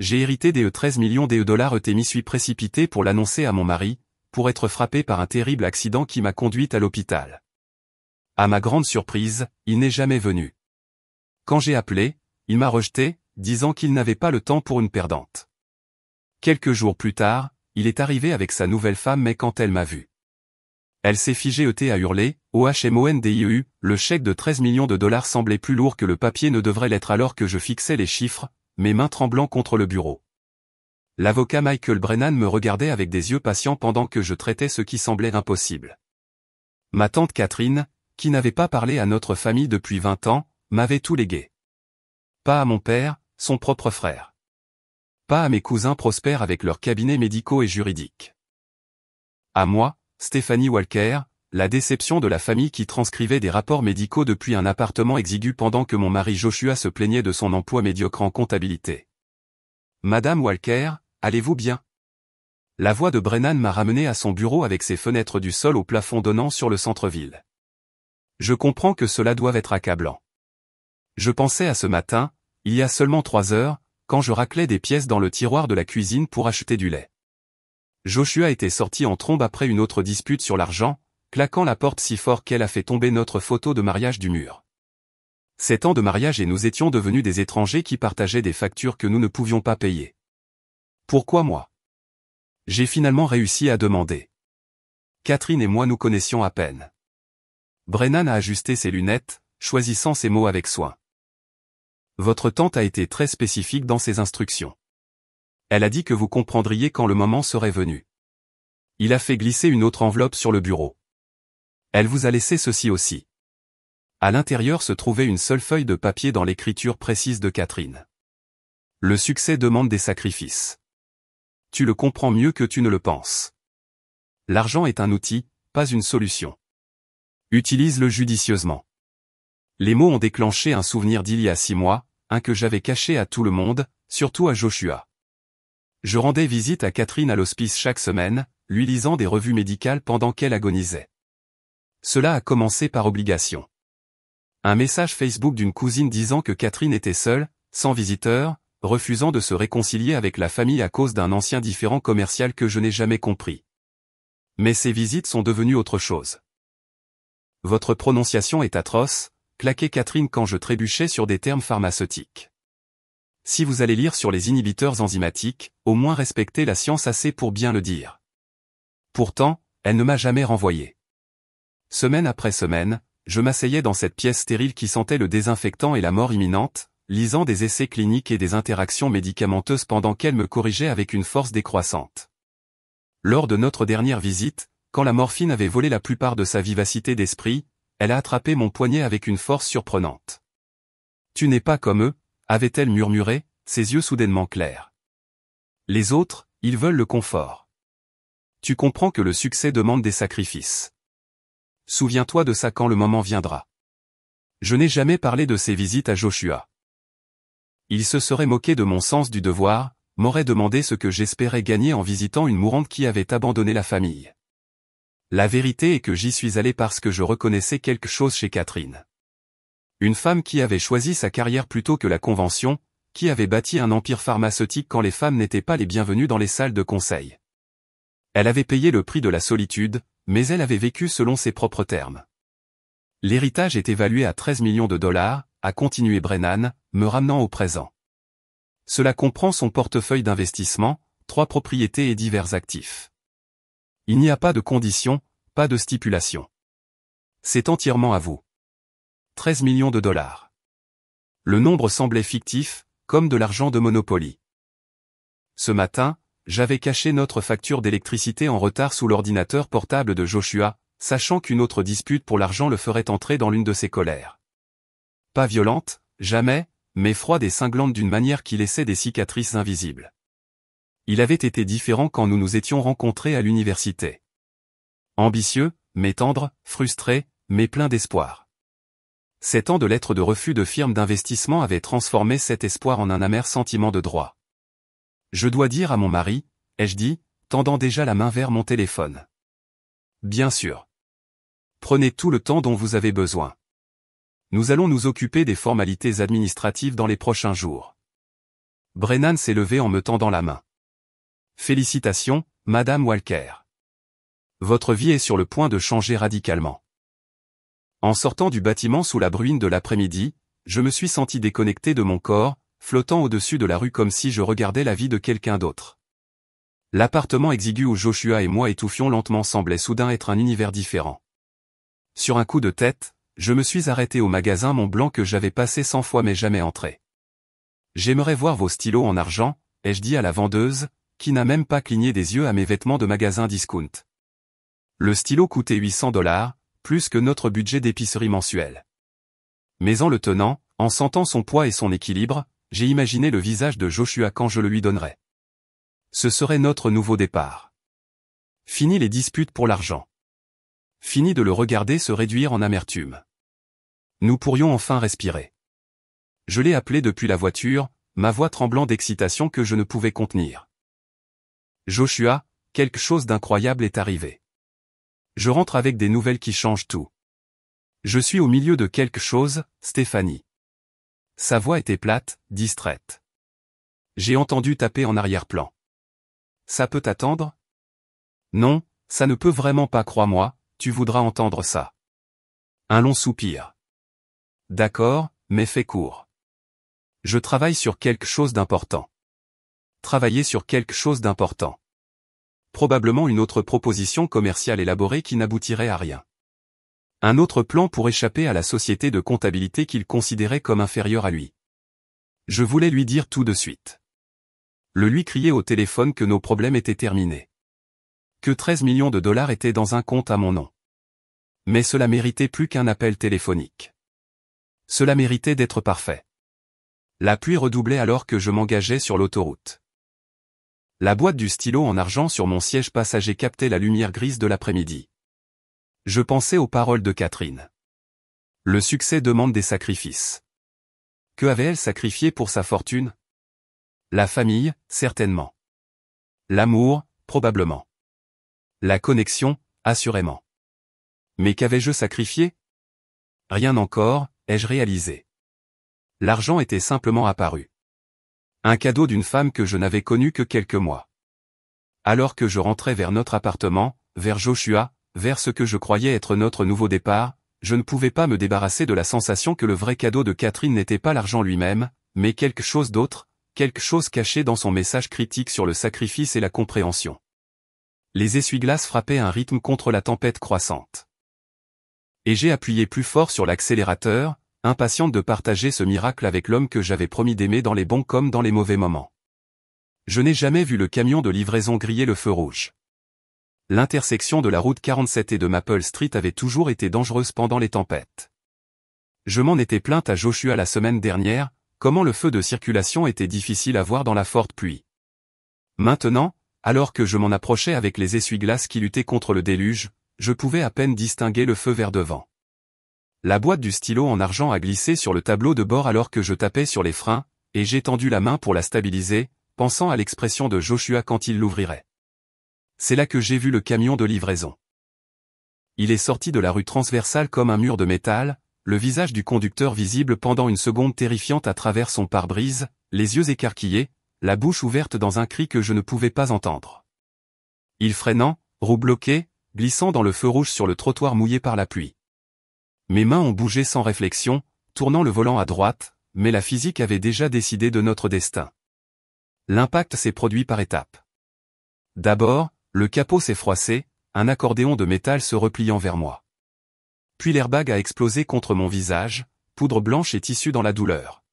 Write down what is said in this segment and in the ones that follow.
J'ai hérité des 13 millions de dollars et m'y suis précipité pour l'annoncer à mon mari, pour être frappé par un terrible accident qui m'a conduite à l'hôpital. À ma grande surprise, il n'est jamais venu. Quand j'ai appelé, il m'a rejeté, disant qu'il n'avait pas le temps pour une perdante. Quelques jours plus tard, il est arrivé avec sa nouvelle femme mais quand elle m'a vu, elle s'est figée à hurler, OHMONDIEU, le chèque de 13 millions de dollars semblait plus lourd que le papier ne devrait l'être alors que je fixais les chiffres, mes mains tremblant contre le bureau. L'avocat Michael Brennan me regardait avec des yeux patients pendant que je traitais ce qui semblait impossible. Ma tante Catherine, qui n'avait pas parlé à notre famille depuis 20 ans, m'avait tout légué. Pas à mon père, son propre frère. Pas à mes cousins prospères avec leurs cabinets médicaux et juridiques. À moi, Stephanie Walker, la déception de la famille qui transcrivait des rapports médicaux depuis un appartement exigu pendant que mon mari Joshua se plaignait de son emploi médiocre en comptabilité. Madame Walker, allez-vous bien? La voix de Brennan m'a ramené à son bureau avec ses fenêtres du sol au plafond donnant sur le centre-ville. Je comprends que cela doit être accablant. Je pensais à ce matin, il y a seulement 3 heures, quand je raclais des pièces dans le tiroir de la cuisine pour acheter du lait. Joshua était sorti en trombe après une autre dispute sur l'argent, claquant la porte si fort qu'elle a fait tomber notre photo de mariage du mur. 7 ans de mariage et nous étions devenus des étrangers qui partageaient des factures que nous ne pouvions pas payer. Pourquoi moi? J'ai finalement réussi à demander. Catherine et moi nous connaissions à peine. Brennan a ajusté ses lunettes, choisissant ses mots avec soin. Votre tante a été très spécifique dans ses instructions. Elle a dit que vous comprendriez quand le moment serait venu. Il a fait glisser une autre enveloppe sur le bureau. Elle vous a laissé ceci aussi. À l'intérieur se trouvait une seule feuille de papier dans l'écriture précise de Catherine. Le succès demande des sacrifices. Tu le comprends mieux que tu ne le penses. L'argent est un outil, pas une solution. Utilise-le judicieusement. Les mots ont déclenché un souvenir d'il y a 6 mois, un que j'avais caché à tout le monde, surtout à Joshua. Je rendais visite à Catherine à l'hospice chaque semaine, lui lisant des revues médicales pendant qu'elle agonisait. Cela a commencé par obligation. Un message Facebook d'une cousine disant que Catherine était seule, sans visiteur, refusant de se réconcilier avec la famille à cause d'un ancien différend commercial que je n'ai jamais compris. Mais ces visites sont devenues autre chose. Votre prononciation est atroce, claquait Catherine quand je trébuchais sur des termes pharmaceutiques. Si vous allez lire sur les inhibiteurs enzymatiques, au moins respectez la science assez pour bien le dire. Pourtant, elle ne m'a jamais renvoyé. Semaine après semaine, je m'asseyais dans cette pièce stérile qui sentait le désinfectant et la mort imminente, lisant des essais cliniques et des interactions médicamenteuses pendant qu'elle me corrigeait avec une force décroissante. Lors de notre dernière visite, quand la morphine avait volé la plupart de sa vivacité d'esprit, elle a attrapé mon poignet avec une force surprenante. Tu n'es pas comme eux, avait-elle murmuré, ses yeux soudainement clairs. Les autres, ils veulent le confort. Tu comprends que le succès demande des sacrifices. Souviens-toi de ça quand le moment viendra. Je n'ai jamais parlé de ces visites à Joshua. Il se serait moqué de mon sens du devoir, m'aurait demandé ce que j'espérais gagner en visitant une mourante qui avait abandonné la famille. La vérité est que j'y suis allé parce que je reconnaissais quelque chose chez Catherine. Une femme qui avait choisi sa carrière plutôt que la convention, qui avait bâti un empire pharmaceutique quand les femmes n'étaient pas les bienvenues dans les salles de conseil. Elle avait payé le prix de la solitude, mais elle avait vécu selon ses propres termes. L'héritage est évalué à 13 millions de dollars, a continué Brennan, me ramenant au présent. Cela comprend son portefeuille d'investissement, 3 propriétés et divers actifs. Il n'y a pas de conditions, pas de stipulation. C'est entièrement à vous. 13 millions de dollars. Le nombre semblait fictif, comme de l'argent de Monopoly. Ce matin, j'avais caché notre facture d'électricité en retard sous l'ordinateur portable de Joshua, sachant qu'une autre dispute pour l'argent le ferait entrer dans l'une de ses colères. Pas violente, jamais, mais froide et cinglante d'une manière qui laissait des cicatrices invisibles. Il avait été différent quand nous nous étions rencontrés à l'université. Ambitieux, mais tendre, frustré, mais plein d'espoir. 7 ans de lettres de refus de firmes d'investissement avaient transformé cet espoir en un amer sentiment de droit. Je dois dire à mon mari, ai-je dit, tendant déjà la main vers mon téléphone. Bien sûr. Prenez tout le temps dont vous avez besoin. Nous allons nous occuper des formalités administratives dans les prochains jours. Brennan s'est levé en me tendant la main. Félicitations, Madame Walker. Votre vie est sur le point de changer radicalement. En sortant du bâtiment sous la bruine de l'après-midi, je me suis senti déconnecté de mon corps, flottant au-dessus de la rue comme si je regardais la vie de quelqu'un d'autre. L'appartement exigu où Joshua et moi étouffions lentement semblait soudain être un univers différent. Sur un coup de tête, je me suis arrêté au magasin Montblanc que j'avais passé 100 fois mais jamais entré. J'aimerais voir vos stylos en argent, ai-je dit à la vendeuse, qui n'a même pas cligné des yeux à mes vêtements de magasin discount. Le stylo coûtait $800, plus que notre budget d'épicerie mensuel. Mais en le tenant, en sentant son poids et son équilibre, j'ai imaginé le visage de Joshua quand je le lui donnerais. Ce serait notre nouveau départ. Fini les disputes pour l'argent. Fini de le regarder se réduire en amertume. Nous pourrions enfin respirer. Je l'ai appelé depuis la voiture, ma voix tremblant d'excitation que je ne pouvais contenir. Joshua, quelque chose d'incroyable est arrivé. Je rentre avec des nouvelles qui changent tout. Je suis au milieu de quelque chose, Stéphanie. Sa voix était plate, distraite. J'ai entendu taper en arrière-plan. Ça peut attendre? Non, ça ne peut vraiment pas, crois-moi, tu voudras entendre ça. Un long soupir. D'accord, mais fais court. Je travaille sur quelque chose d'important. Travailler sur quelque chose d'important. Probablement une autre proposition commerciale élaborée qui n'aboutirait à rien. Un autre plan pour échapper à la société de comptabilité qu'il considérait comme inférieure à lui. Je voulais lui dire tout de suite. Le lui crier au téléphone que nos problèmes étaient terminés. Que 13 millions de dollars étaient dans un compte à mon nom. Mais cela méritait plus qu'un appel téléphonique. Cela méritait d'être parfait. La pluie redoublait alors que je m'engageais sur l'autoroute. La boîte du stylo en argent sur mon siège passager captait la lumière grise de l'après-midi. Je pensais aux paroles de Catherine. Le succès demande des sacrifices. Que avait-elle sacrifié pour sa fortune? La famille, certainement. L'amour, probablement. La connexion, assurément. Mais qu'avais-je sacrifié? Rien encore, ai-je réalisé. L'argent était simplement apparu. Un cadeau d'une femme que je n'avais connue que quelques mois. Alors que je rentrais vers notre appartement, vers Joshua, vers ce que je croyais être notre nouveau départ, je ne pouvais pas me débarrasser de la sensation que le vrai cadeau de Catherine n'était pas l'argent lui-même, mais quelque chose d'autre, quelque chose caché dans son message critique sur le sacrifice et la compréhension. Les essuie-glaces frappaient à un rythme contre la tempête croissante. Et j'ai appuyé plus fort sur l'accélérateur, impatiente de partager ce miracle avec l'homme que j'avais promis d'aimer dans les bons comme dans les mauvais moments. Je n'ai jamais vu le camion de livraison griller le feu rouge. L'intersection de la route 47 et de Maple Street avait toujours été dangereuse pendant les tempêtes. Je m'en étais plainte à Joshua la semaine dernière, comment le feu de circulation était difficile à voir dans la forte pluie. Maintenant, alors que je m'en approchais avec les essuie-glaces qui luttaient contre le déluge, je pouvais à peine distinguer le feu vers devant. La boîte du stylo en argent a glissé sur le tableau de bord alors que je tapais sur les freins, et j'ai tendu la main pour la stabiliser, pensant à l'expression de Joshua quand il l'ouvrirait. C'est là que j'ai vu le camion de livraison. Il est sorti de la rue transversale comme un mur de métal, le visage du conducteur visible pendant une seconde terrifiante à travers son pare-brise, les yeux écarquillés, la bouche ouverte dans un cri que je ne pouvais pas entendre. Il freinant, roue bloquée, glissant dans le feu rouge sur le trottoir mouillé par la pluie. Mes mains ont bougé sans réflexion, tournant le volant à droite, mais la physique avait déjà décidé de notre destin. L'impact s'est produit par étapes. D'abord, le capot s'est froissé, un accordéon de métal se repliant vers moi. Puis l'airbag a explosé contre mon visage, poudre blanche et tissu dans la douleur.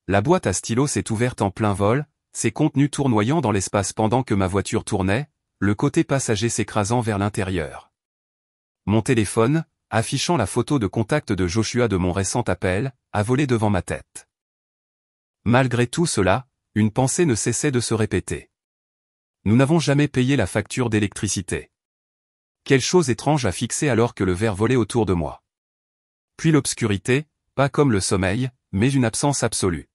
La boîte à stylo s'est ouverte en plein vol, ses contenus tournoyant dans l'espace pendant que ma voiture tournait, le côté passager s'écrasant vers l'intérieur. Mon téléphone, affichant la photo de contact de Joshua de mon récent appel, a volé devant ma tête. Malgré tout cela, une pensée ne cessait de se répéter. Nous n'avons jamais payé la facture d'électricité. Quelle chose étrange à fixer alors que le verre volait autour de moi. Puis l'obscurité, pas comme le sommeil, mais une absence absolue.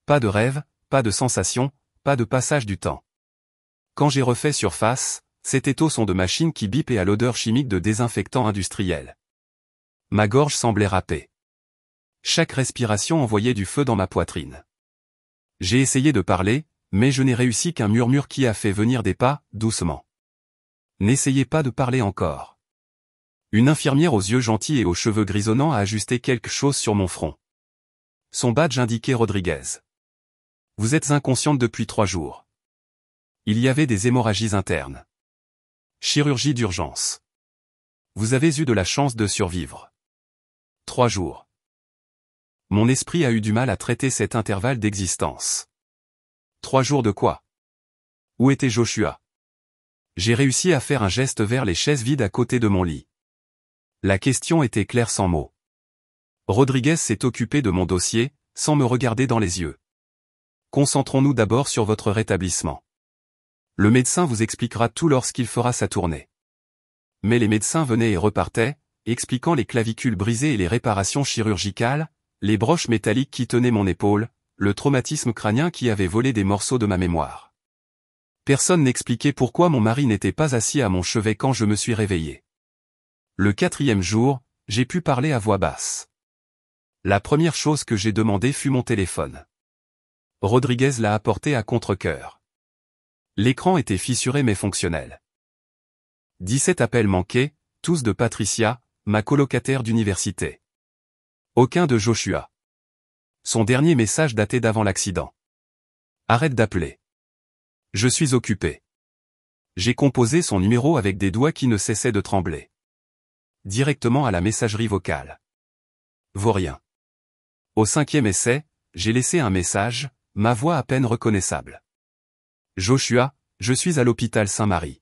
Pas de rêve, pas de sensation, pas de passage du temps. Quand j'ai refait surface, c'était au son de machines qui bipent et à l'odeur chimique de désinfectants industriels. Ma gorge semblait râpée. Chaque respiration envoyait du feu dans ma poitrine. J'ai essayé de parler, mais je n'ai réussi qu'un murmure qui a fait venir des pas, doucement. N'essayez pas de parler encore. Une infirmière aux yeux gentils et aux cheveux grisonnants a ajusté quelque chose sur mon front. Son badge indiquait Rodriguez. Vous êtes inconsciente depuis 3 jours. Il y avait des hémorragies internes. Chirurgie d'urgence. Vous avez eu de la chance de survivre. 3 jours. Mon esprit a eu du mal à traiter cet intervalle d'existence. 3 jours de quoi? Où était Joshua? J'ai réussi à faire un geste vers les chaises vides à côté de mon lit. La question était claire sans mots. Rodriguez s'est occupé de mon dossier, sans me regarder dans les yeux. Concentrons-nous d'abord sur votre rétablissement. Le médecin vous expliquera tout lorsqu'il fera sa tournée. Mais les médecins venaient et repartaient, expliquant les clavicules brisées et les réparations chirurgicales, les broches métalliques qui tenaient mon épaule, le traumatisme crânien qui avait volé des morceaux de ma mémoire. Personne n'expliquait pourquoi mon mari n'était pas assis à mon chevet quand je me suis réveillé. Le 4e jour, j'ai pu parler à voix basse. La première chose que j'ai demandé fut mon téléphone. Rodriguez l'a apporté à contre-cœur. L'écran était fissuré mais fonctionnel. 17 appels manqués, tous de Patricia, ma colocataire d'université. Aucun de Joshua. Son dernier message datait d'avant l'accident. Arrête d'appeler. Je suis occupé. J'ai composé son numéro avec des doigts qui ne cessaient de trembler. Directement à la messagerie vocale. Vaut rien. Au 5e essai, j'ai laissé un message, ma voix à peine reconnaissable. Joshua, je suis à l'hôpital Saint-Marie.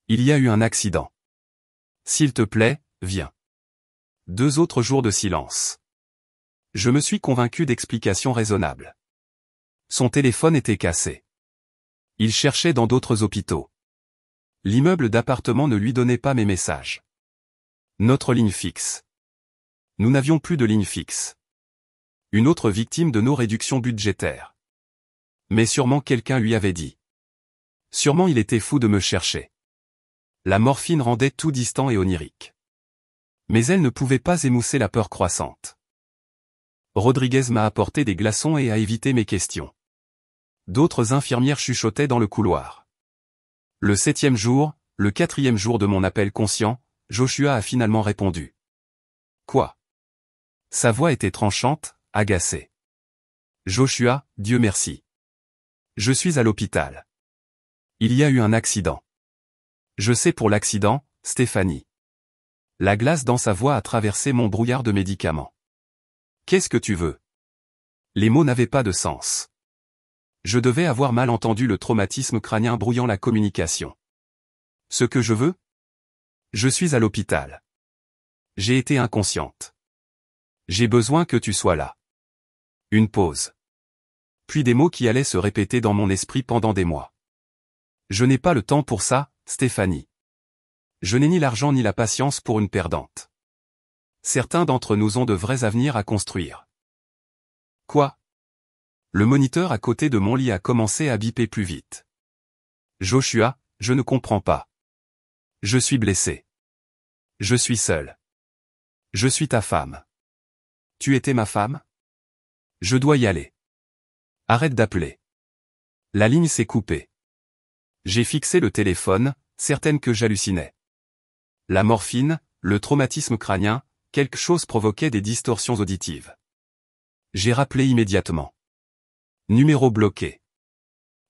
Il y a eu un accident. S'il te plaît, viens. 2 autres jours de silence. Je me suis convaincu d'explications raisonnables. Son téléphone était cassé. Il cherchait dans d'autres hôpitaux. L'immeuble d'appartement ne lui donnait pas mes messages. Notre ligne fixe. Nous n'avions plus de ligne fixe. Une autre victime de nos réductions budgétaires. Mais sûrement quelqu'un lui avait dit. Sûrement il était fou de me chercher. La morphine rendait tout distant et onirique. Mais elle ne pouvait pas émousser la peur croissante. Rodriguez m'a apporté des glaçons et a évité mes questions. D'autres infirmières chuchotaient dans le couloir. Le 7e jour, le 4e jour de mon appel conscient, Joshua a finalement répondu. Quoi? Sa voix était tranchante, agacée. Joshua, Dieu merci. Je suis à l'hôpital. Il y a eu un accident. Je sais pour l'accident, Stéphanie. La glace dans sa voix a traversé mon brouillard de médicaments. Qu'est-ce que tu veux? Les mots n'avaient pas de sens. Je devais avoir mal entendu le traumatisme crânien brouillant la communication. Ce que je veux? Je suis à l'hôpital. J'ai été inconsciente. J'ai besoin que tu sois là. Une pause. Puis des mots qui allaient se répéter dans mon esprit pendant des mois. Je n'ai pas le temps pour ça, Stéphanie. Je n'ai ni l'argent ni la patience pour une perdante. Certains d'entre nous ont de vrais avenirs à construire. Quoi? Le moniteur à côté de mon lit a commencé à biper plus vite. Joshua, je ne comprends pas. Je suis blessé. Je suis seul. Je suis ta femme. Tu étais ma femme? Je dois y aller. Arrête d'appeler. La ligne s'est coupée. J'ai fixé le téléphone, certaine que j'hallucinais. La morphine, le traumatisme crânien, quelque chose provoquait des distorsions auditives. J'ai rappelé immédiatement. Numéro bloqué.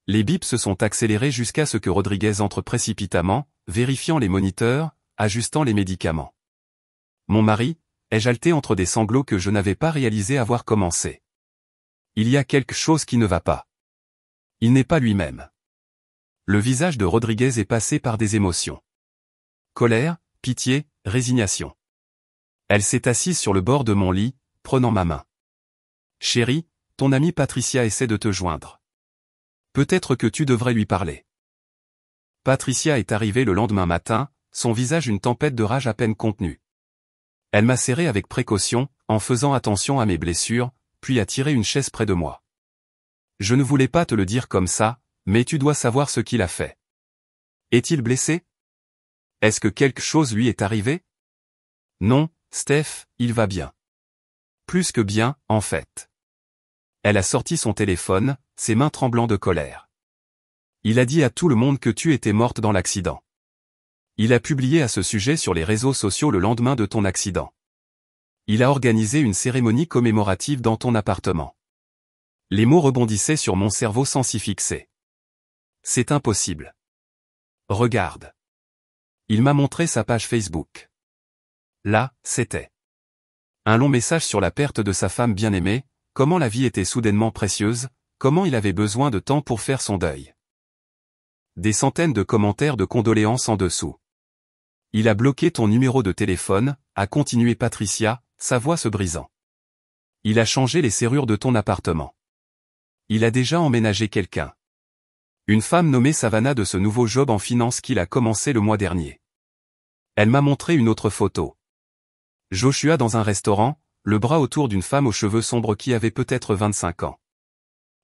Les bips se sont accélérés jusqu'à ce que Rodriguez entre précipitamment, vérifiant les moniteurs, ajustant les médicaments. Mon mari, ai-je halté entre des sanglots que je n'avais pas réalisé avoir commencé. Il y a quelque chose qui ne va pas. Il n'est pas lui-même. Le visage de Rodriguez est passé par des émotions. Colère, pitié, résignation. Elle s'est assise sur le bord de mon lit, prenant ma main. Chérie, ton amie Patricia essaie de te joindre. Peut-être que tu devrais lui parler. Patricia est arrivée le lendemain matin, son visage une tempête de rage à peine contenue. Elle m'a serré avec précaution, en faisant attention à mes blessures, puis a tiré une chaise près de moi. Je ne voulais pas te le dire comme ça, mais tu dois savoir ce qu'il a fait. Est-il blessé? Est-ce que quelque chose lui est arrivé? Non, Steph, il va bien. Plus que bien, en fait. Elle a sorti son téléphone, ses mains tremblant de colère. Il a dit à tout le monde que tu étais morte dans l'accident. Il a publié à ce sujet sur les réseaux sociaux le lendemain de ton accident. Il a organisé une cérémonie commémorative dans ton appartement. Les mots rebondissaient sur mon cerveau sans s'y fixer. C'est impossible. Regarde. Il m'a montré sa page Facebook. Là, c'était un long message sur la perte de sa femme bien-aimée, comment la vie était soudainement précieuse, comment il avait besoin de temps pour faire son deuil. Des centaines de commentaires de condoléances en dessous. Il a bloqué ton numéro de téléphone, a continué Patricia, sa voix se brisant. Il a changé les serrures de ton appartement. Il a déjà emménagé quelqu'un. Une femme nommée Savannah de ce nouveau job en finance qu'il a commencé le mois dernier. Elle m'a montré une autre photo. Joshua dans un restaurant, le bras autour d'une femme aux cheveux sombres qui avait peut-être 25 ans.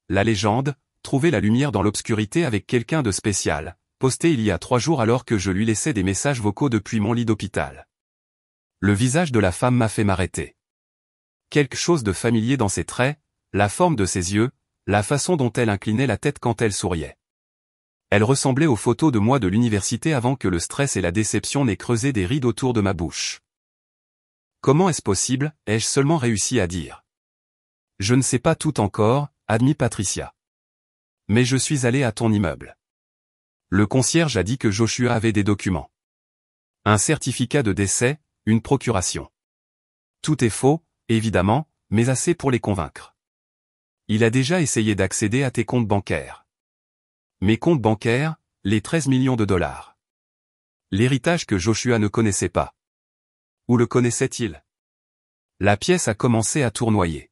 La légende, trouver la lumière dans l'obscurité avec quelqu'un de spécial, posté il y a 3 jours alors que je lui laissais des messages vocaux depuis mon lit d'hôpital. Le visage de la femme m'a fait m'arrêter. Quelque chose de familier dans ses traits, la forme de ses yeux, la façon dont elle inclinait la tête quand elle souriait. Elle ressemblait aux photos de moi de l'université avant que le stress et la déception n'aient creusé des rides autour de ma bouche. Comment est-ce possible, ai-je seulement réussi à dire. Je ne sais pas tout encore, admit Patricia. Mais je suis allé à ton immeuble. Le concierge a dit que Joshua avait des documents. Un certificat de décès, une procuration. Tout est faux, évidemment, mais assez pour les convaincre. Il a déjà essayé d'accéder à tes comptes bancaires. Mes comptes bancaires, les 13 millions de dollars. L'héritage que Joshua ne connaissait pas. Où le connaissait-il? La pièce a commencé à tournoyer.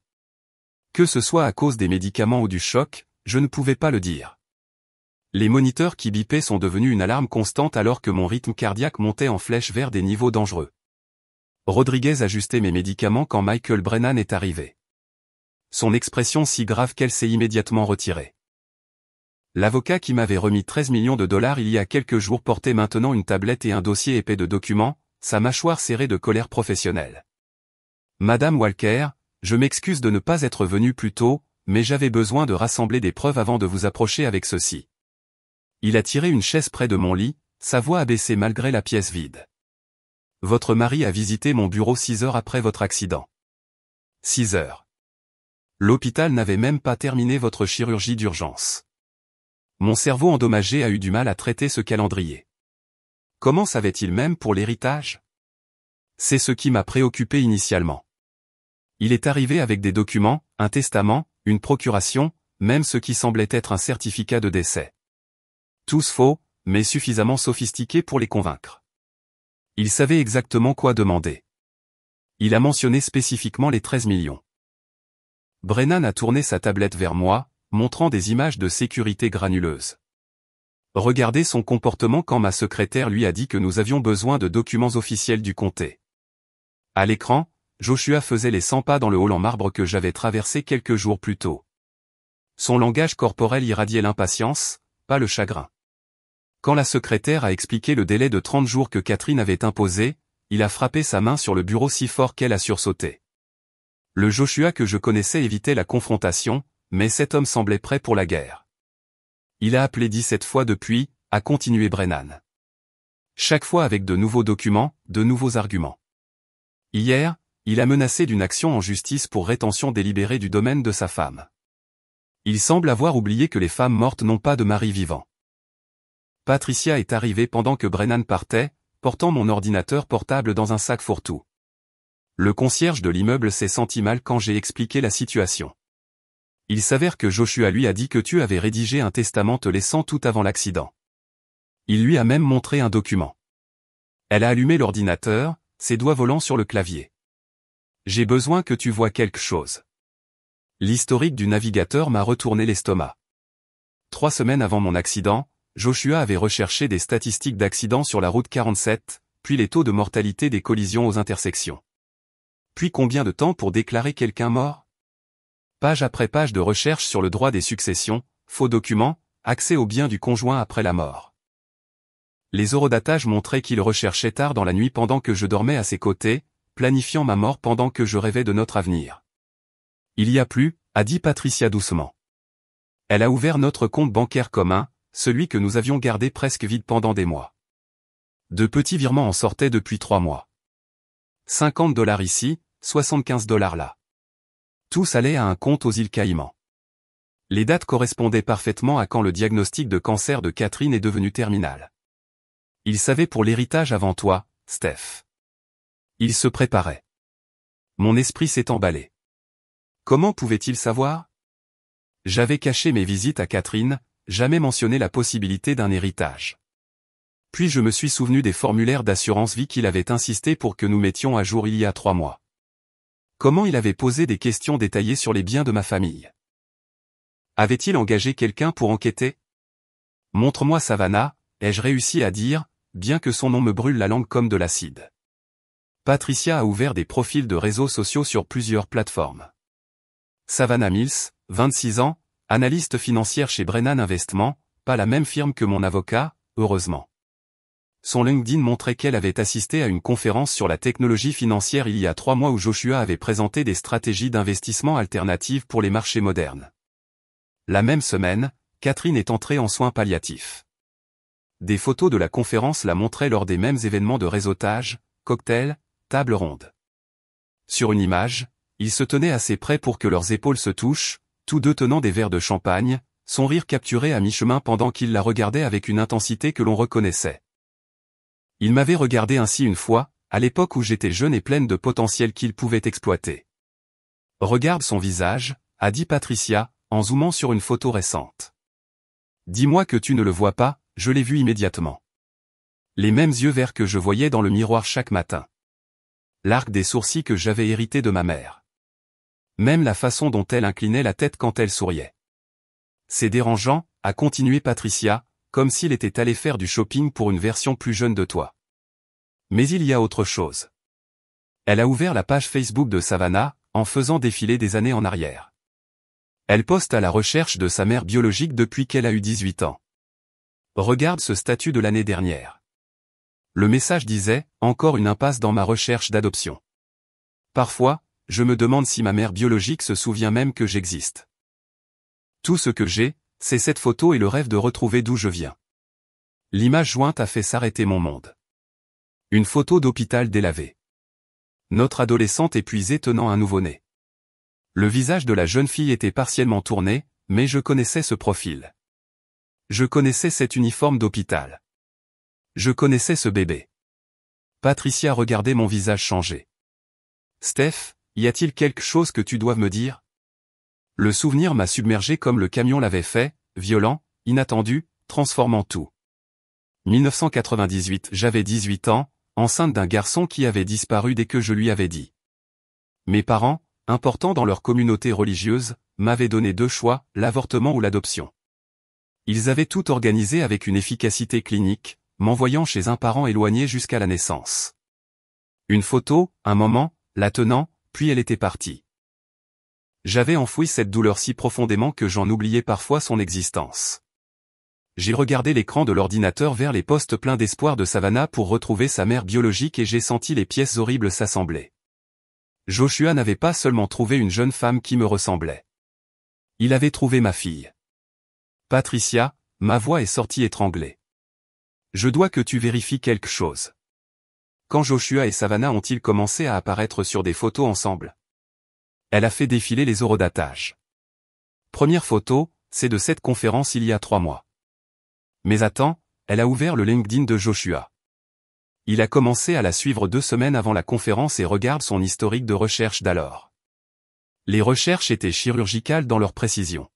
Que ce soit à cause des médicaments ou du choc, je ne pouvais pas le dire. Les moniteurs qui bipaient sont devenus une alarme constante alors que mon rythme cardiaque montait en flèche vers des niveaux dangereux. Rodriguez ajustait mes médicaments quand Michael Brennan est arrivé. Son expression si grave qu'elle s'est immédiatement retirée. L'avocat qui m'avait remis 13 millions de dollars il y a quelques jours portait maintenant une tablette et un dossier épais de documents, sa mâchoire serrée de colère professionnelle. Madame Walker, je m'excuse de ne pas être venu plus tôt, mais j'avais besoin de rassembler des preuves avant de vous approcher avec ceci. Il a tiré une chaise près de mon lit, sa voix a baissé malgré la pièce vide. Votre mari a visité mon bureau 6 heures après votre accident. 6 heures. L'hôpital n'avait même pas terminé votre chirurgie d'urgence. Mon cerveau endommagé a eu du mal à traiter ce calendrier. Comment savait-il même pour l'héritage? C'est ce qui m'a préoccupé initialement. Il est arrivé avec des documents, un testament, une procuration, même ce qui semblait être un certificat de décès. Tous faux, mais suffisamment sophistiqués pour les convaincre. Il savait exactement quoi demander. Il a mentionné spécifiquement les 13 millions. Brennan a tourné sa tablette vers moi, montrant des images de sécurité granuleuses. Regardez son comportement quand ma secrétaire lui a dit que nous avions besoin de documents officiels du comté. À l'écran, Joshua faisait les 100 pas dans le hall en marbre que j'avais traversé quelques jours plus tôt. Son langage corporel irradiait l'impatience, pas le chagrin. Quand la secrétaire a expliqué le délai de 30 jours que Catherine avait imposé, il a frappé sa main sur le bureau si fort qu'elle a sursauté. Le Joshua que je connaissais évitait la confrontation, mais cet homme semblait prêt pour la guerre. Il a appelé 17 fois depuis, a continué Brennan. Chaque fois avec de nouveaux documents, de nouveaux arguments. Hier, il a menacé d'une action en justice pour rétention délibérée du domaine de sa femme. Il semble avoir oublié que les femmes mortes n'ont pas de mari vivant. Patricia est arrivée pendant que Brennan partait, portant mon ordinateur portable dans un sac fourre-tout. Le concierge de l'immeuble s'est senti mal quand j'ai expliqué la situation. Il s'avère que Joshua lui a dit que tu avais rédigé un testament te laissant tout avant l'accident. Il lui a même montré un document. Elle a allumé l'ordinateur, ses doigts volant sur le clavier. J'ai besoin que tu vois quelque chose. L'historique du navigateur m'a retourné l'estomac. 3 semaines avant mon accident, Joshua avait recherché des statistiques d'accidents sur la route 47, puis les taux de mortalité des collisions aux intersections. Puis combien de temps pour déclarer quelqu'un mort? Page après page de recherche sur le droit des successions, faux documents, accès aux biens du conjoint après la mort. Les eurodatages montraient qu'il recherchait tard dans la nuit pendant que je dormais à ses côtés, planifiant ma mort pendant que je rêvais de notre avenir. Il y a plus, a dit Patricia doucement. Elle a ouvert notre compte bancaire commun, celui que nous avions gardé presque vide pendant des mois. De petits virements en sortaient depuis 3 mois. $50 ici, $75 là. Tous allaient à un compte aux îles Caïmans. Les dates correspondaient parfaitement à quand le diagnostic de cancer de Catherine est devenu terminal. Il savait pour l'héritage avant toi, Steph. Il se préparait. Mon esprit s'est emballé. Comment pouvait-il savoir? J'avais caché mes visites à Catherine, jamais mentionné la possibilité d'un héritage. Puis je me suis souvenu des formulaires d'assurance vie qu'il avait insisté pour que nous mettions à jour il y a 3 mois. Comment il avait posé des questions détaillées sur les biens de ma famille. Avait-il engagé quelqu'un pour enquêter? Montre-moi Savannah, ai-je réussi à dire, bien que son nom me brûle la langue comme de l'acide. Patricia a ouvert des profils de réseaux sociaux sur plusieurs plateformes. Savannah Mills, 26 ans, analyste financière chez Brennan Investment, pas la même firme que mon avocat, heureusement. Son LinkedIn montrait qu'elle avait assisté à une conférence sur la technologie financière il y a 3 mois où Joshua avait présenté des stratégies d'investissement alternatives pour les marchés modernes. La même semaine, Catherine est entrée en soins palliatifs. Des photos de la conférence la montraient lors des mêmes événements de réseautage, cocktails, table ronde. Sur une image, ils se tenaient assez près pour que leurs épaules se touchent, tous deux tenant des verres de champagne, son rire capturé à mi-chemin pendant qu'il la regardait avec une intensité que l'on reconnaissait. Il m'avait regardé ainsi une fois, à l'époque où j'étais jeune et pleine de potentiel qu'il pouvait exploiter. Regarde son visage, a dit Patricia, en zoomant sur une photo récente. Dis-moi que tu ne le vois pas, je l'ai vu immédiatement. Les mêmes yeux verts que je voyais dans le miroir chaque matin. L'arc des sourcils que j'avais hérité de ma mère. Même la façon dont elle inclinait la tête quand elle souriait. C'est dérangeant, a continué Patricia, comme s'il était allé faire du shopping pour une version plus jeune de toi. Mais il y a autre chose. Elle a ouvert la page Facebook de Savannah, en faisant défiler des années en arrière. Elle poste à la recherche de sa mère biologique depuis qu'elle a eu 18 ans. Regarde ce statut de l'année dernière. Le message disait, encore une impasse dans ma recherche d'adoption. Parfois, je me demande si ma mère biologique se souvient même que j'existe. Tout ce que j'ai, c'est cette photo et le rêve de retrouver d'où je viens. L'image jointe a fait s'arrêter mon monde. Une photo d'hôpital délavé. Notre adolescente épuisée tenant un nouveau-né. Le visage de la jeune fille était partiellement tourné, mais je connaissais ce profil. Je connaissais cet uniforme d'hôpital. Je connaissais ce bébé. Patricia regardait mon visage changer. Steph, y a-t-il quelque chose que tu doives me dire? Le souvenir m'a submergé comme le camion l'avait fait, violent, inattendu, transformant tout. 1998, j'avais 18 ans, enceinte d'un garçon qui avait disparu dès que je lui avais dit. Mes parents, importants dans leur communauté religieuse, m'avaient donné 2 choix, l'avortement ou l'adoption. Ils avaient tout organisé avec une efficacité clinique, m'envoyant chez un parent éloigné jusqu'à la naissance. Une photo, un moment, la tenant, puis elle était partie. J'avais enfoui cette douleur si profondément que j'en oubliais parfois son existence. J'ai regardé l'écran de l'ordinateur vers les postes pleins d'espoir de Savannah pour retrouver sa mère biologique et j'ai senti les pièces horribles s'assembler. Joshua n'avait pas seulement trouvé une jeune femme qui me ressemblait. Il avait trouvé ma fille. Patricia, ma voix est sortie étranglée. Je dois que tu vérifies quelque chose. Quand Joshua et Savannah ont-ils commencé à apparaître sur des photos ensemble? Elle a fait défiler les horodatages. Première photo, c'est de cette conférence il y a 3 mois. Mais attends, elle a ouvert le LinkedIn de Joshua. Il a commencé à la suivre 2 semaines avant la conférence et regarde son historique de recherche d'alors. Les recherches étaient chirurgicales dans leur précision.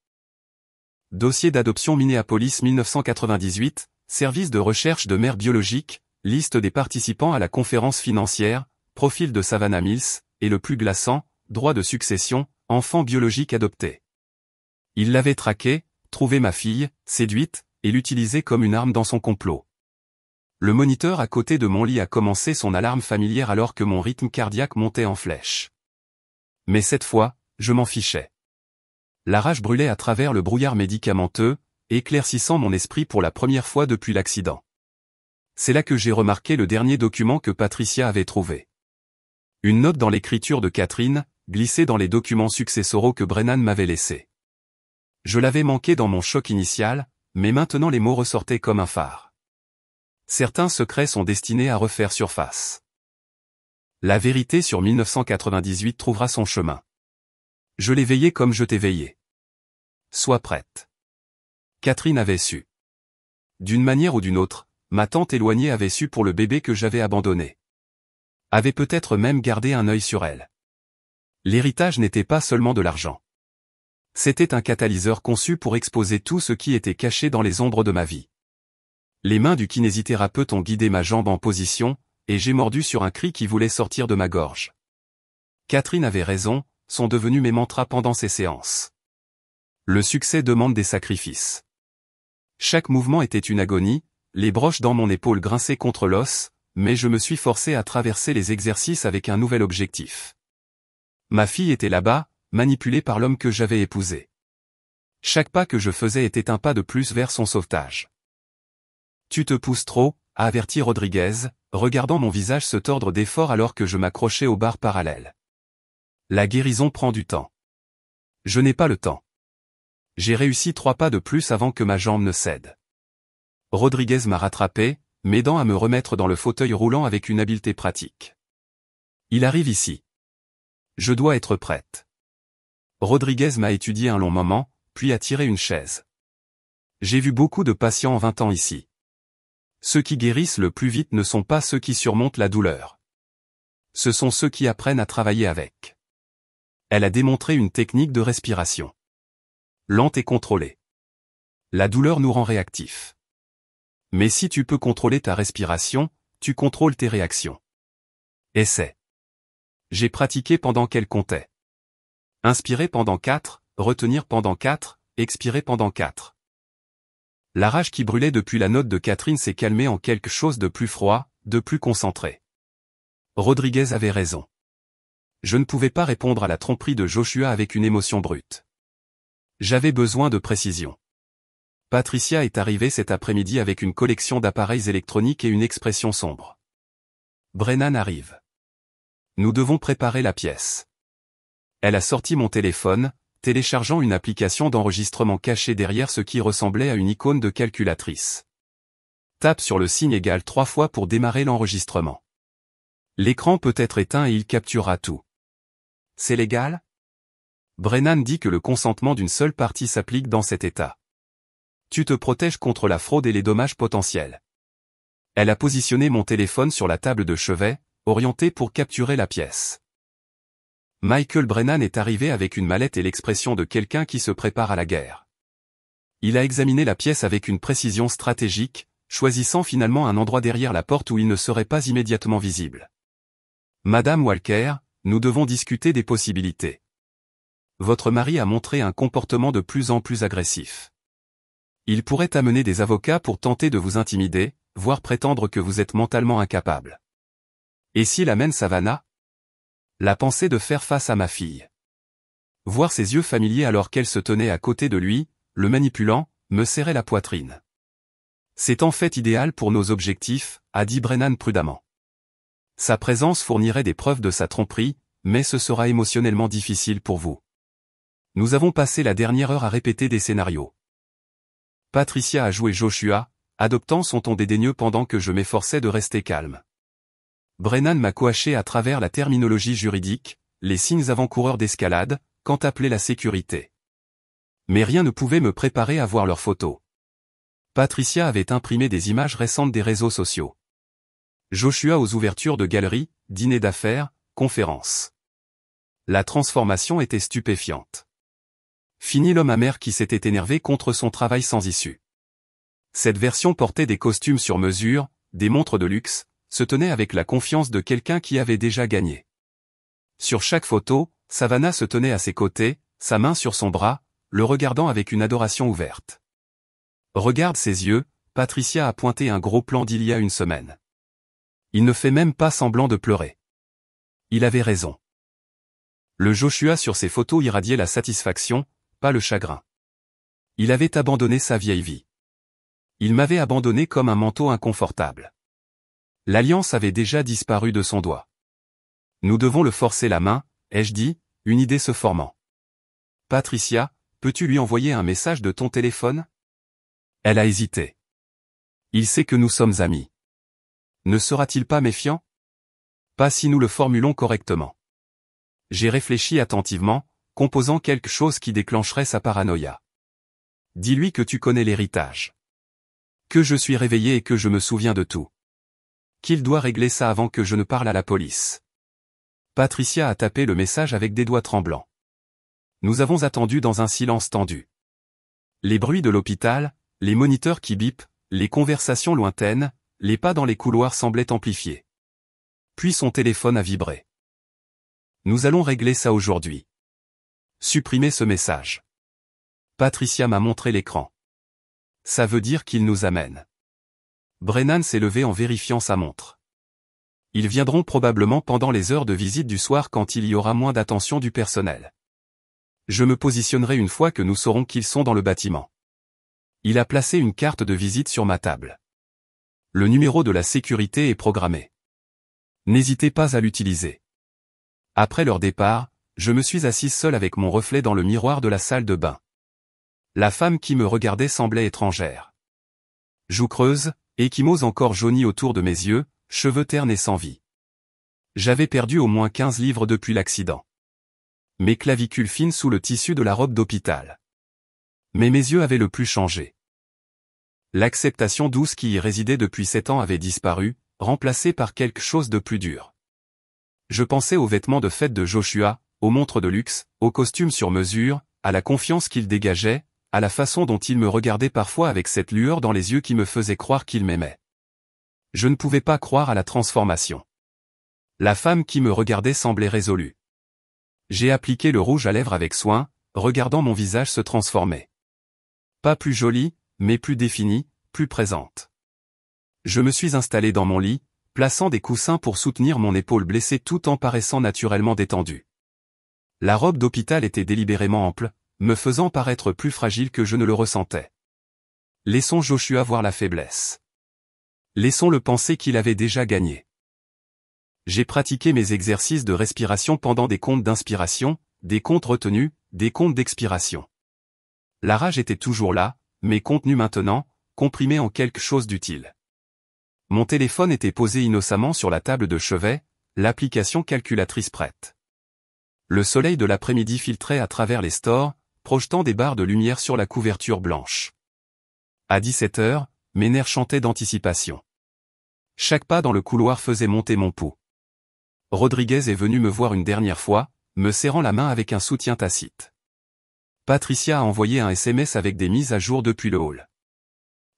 Dossier d'adoption Minneapolis 1998, service de recherche de mère biologique, liste des participants à la conférence financière, profil de Savannah Mills, et le plus glaçant, droit de succession, enfant biologique adopté. Il l'avait traqué, trouvé ma fille, séduite, et l'utilisait comme une arme dans son complot. Le moniteur à côté de mon lit a commencé son alarme familière alors que mon rythme cardiaque montait en flèche. Mais cette fois, je m'en fichais. La rage brûlait à travers le brouillard médicamenteux, éclaircissant mon esprit pour la première fois depuis l'accident. C'est là que j'ai remarqué le dernier document que Patricia avait trouvé. Une note dans l'écriture de Catherine, glissés dans les documents successoraux que Brennan m'avait laissés. Je l'avais manqué dans mon choc initial, mais maintenant les mots ressortaient comme un phare. Certains secrets sont destinés à refaire surface. La vérité sur 1998 trouvera son chemin. Je l'ai veillé comme je t'ai veillé. Sois prête. Catherine avait su. D'une manière ou d'une autre, ma tante éloignée avait su pour le bébé que j'avais abandonné. Avait peut-être même gardé un œil sur elle. L'héritage n'était pas seulement de l'argent. C'était un catalyseur conçu pour exposer tout ce qui était caché dans les ombres de ma vie. Les mains du kinésithérapeute ont guidé ma jambe en position, et j'ai mordu sur un cri qui voulait sortir de ma gorge. Catherine avait raison, sont devenus mes mantras pendant ces séances. Le succès demande des sacrifices. Chaque mouvement était une agonie, les broches dans mon épaule grinçaient contre l'os, mais je me suis forcé à traverser les exercices avec un nouvel objectif. Ma fille était là-bas, manipulée par l'homme que j'avais épousé. Chaque pas que je faisais était un pas de plus vers son sauvetage. Tu te pousses trop, a averti Rodriguez, regardant mon visage se tordre d'effort alors que je m'accrochais aux barres parallèles. La guérison prend du temps. Je n'ai pas le temps. J'ai réussi 3 pas de plus avant que ma jambe ne cède. Rodriguez m'a rattrapé, m'aidant à me remettre dans le fauteuil roulant avec une habileté pratique. Il arrive ici. Je dois être prête. Rodriguez m'a étudié un long moment, puis a tiré une chaise. J'ai vu beaucoup de patients en 20 ans ici. Ceux qui guérissent le plus vite ne sont pas ceux qui surmontent la douleur. Ce sont ceux qui apprennent à travailler avec. Elle a démontré une technique de respiration. Lente et contrôlée. La douleur nous rend réactifs. Mais si tu peux contrôler ta respiration, tu contrôles tes réactions. Essaie. J'ai pratiqué pendant qu'elle comptait. Inspirer pendant 4, retenir pendant 4, expirer pendant 4. La rage qui brûlait depuis la note de Catherine s'est calmée en quelque chose de plus froid, de plus concentré. Rodriguez avait raison. Je ne pouvais pas répondre à la tromperie de Joshua avec une émotion brute. J'avais besoin de précision. Patricia est arrivée cet après-midi avec une collection d'appareils électroniques et une expression sombre. Brennan arrive. Nous devons préparer la pièce. Elle a sorti mon téléphone, téléchargeant une application d'enregistrement cachée derrière ce qui ressemblait à une icône de calculatrice. Tape sur le signe égal 3 fois pour démarrer l'enregistrement. L'écran peut être éteint et il capturera tout. C'est légal? Brennan dit que le consentement d'une seule partie s'applique dans cet état. Tu te protèges contre la fraude et les dommages potentiels. Elle a positionné mon téléphone sur la table de chevet, orienté pour capturer la pièce. Michael Brennan est arrivé avec une mallette et l'expression de quelqu'un qui se prépare à la guerre. Il a examiné la pièce avec une précision stratégique, choisissant finalement un endroit derrière la porte où il ne serait pas immédiatement visible. Madame Walker, nous devons discuter des possibilités. Votre mari a montré un comportement de plus en plus agressif. Il pourrait amener des avocats pour tenter de vous intimider, voire prétendre que vous êtes mentalement incapable. Et s'il amène Savannah? La pensée de faire face à ma fille. Voir ses yeux familiers alors qu'elle se tenait à côté de lui, le manipulant, me serrait la poitrine. C'est en fait idéal pour nos objectifs, a dit Brennan prudemment. Sa présence fournirait des preuves de sa tromperie, mais ce sera émotionnellement difficile pour vous. Nous avons passé la dernière heure à répéter des scénarios. Patricia a joué Joshua, adoptant son ton dédaigneux pendant que je m'efforçais de rester calme. Brennan m'a coaché à travers la terminologie juridique, les signes avant-coureurs d'escalade, quand appeler la sécurité. Mais rien ne pouvait me préparer à voir leurs photos. Patricia avait imprimé des images récentes des réseaux sociaux. Joshua aux ouvertures de galeries, dîners d'affaires, conférences. La transformation était stupéfiante. Fini l'homme amer qui s'était énervé contre son travail sans issue. Cette version portait des costumes sur mesure, des montres de luxe, se tenait avec la confiance de quelqu'un qui avait déjà gagné. Sur chaque photo, Savannah se tenait à ses côtés, sa main sur son bras, le regardant avec une adoration ouverte. Regarde ses yeux, Patricia a pointé un gros plan d'il y a une semaine. Il ne fait même pas semblant de pleurer. Il avait raison. Le Joshua sur ses photos irradiait la satisfaction, pas le chagrin. Il avait abandonné sa vieille vie. Il m'avait abandonné comme un manteau inconfortable. L'alliance avait déjà disparu de son doigt. Nous devons le forcer la main, ai-je dit, une idée se formant. Patricia, peux-tu lui envoyer un message de ton téléphone? Elle a hésité. Il sait que nous sommes amis. Ne sera-t-il pas méfiant? Pas si nous le formulons correctement. J'ai réfléchi attentivement, composant quelque chose qui déclencherait sa paranoïa. Dis-lui que tu connais l'héritage. Que je suis réveillé et que je me souviens de tout. Qu'il doit régler ça avant que je ne parle à la police. Patricia a tapé le message avec des doigts tremblants. Nous avons attendu dans un silence tendu. Les bruits de l'hôpital, les moniteurs qui bipent, les conversations lointaines, les pas dans les couloirs semblaient amplifiés. Puis son téléphone a vibré. Nous allons régler ça aujourd'hui. Supprimez ce message. Patricia m'a montré l'écran. Ça veut dire qu'il nous amène. Brennan s'est levé en vérifiant sa montre. Ils viendront probablement pendant les heures de visite du soir quand il y aura moins d'attention du personnel. Je me positionnerai une fois que nous saurons qu'ils sont dans le bâtiment. Il a placé une carte de visite sur ma table. Le numéro de la sécurité est programmé. N'hésitez pas à l'utiliser. Après leur départ, je me suis assise seule avec mon reflet dans le miroir de la salle de bain. La femme qui me regardait semblait étrangère. Joues creuses, échymose encore jaunie autour de mes yeux, cheveux ternes et sans vie. J'avais perdu au moins 15 livres depuis l'accident. Mes clavicules fines sous le tissu de la robe d'hôpital. Mais mes yeux avaient le plus changé. L'acceptation douce qui y résidait depuis 7 ans avait disparu, remplacée par quelque chose de plus dur. Je pensais aux vêtements de fête de Joshua, aux montres de luxe, aux costumes sur mesure, à la confiance qu'il dégageait, à la façon dont il me regardait parfois avec cette lueur dans les yeux qui me faisait croire qu'il m'aimait. Je ne pouvais pas croire à la transformation. La femme qui me regardait semblait résolue. J'ai appliqué le rouge à lèvres avec soin, regardant mon visage se transformer. Pas plus jolie, mais plus définie, plus présente. Je me suis installé dans mon lit, plaçant des coussins pour soutenir mon épaule blessée tout en paraissant naturellement détendu. La robe d'hôpital était délibérément ample, me faisant paraître plus fragile que je ne le ressentais. Laissons Joshua voir la faiblesse. Laissons-le penser qu'il avait déjà gagné. J'ai pratiqué mes exercices de respiration pendant des comptes d'inspiration, des comptes retenus, des comptes d'expiration. La rage était toujours là, mais contenue maintenant, comprimée en quelque chose d'utile. Mon téléphone était posé innocemment sur la table de chevet, l'application calculatrice prête. Le soleil de l'après-midi filtrait à travers les stores, projetant des barres de lumière sur la couverture blanche. À 17 heures, mes nerfs chantaient d'anticipation. Chaque pas dans le couloir faisait monter mon pouls. Rodriguez est venu me voir une dernière fois, me serrant la main avec un soutien tacite. Patricia a envoyé un SMS avec des mises à jour depuis le hall.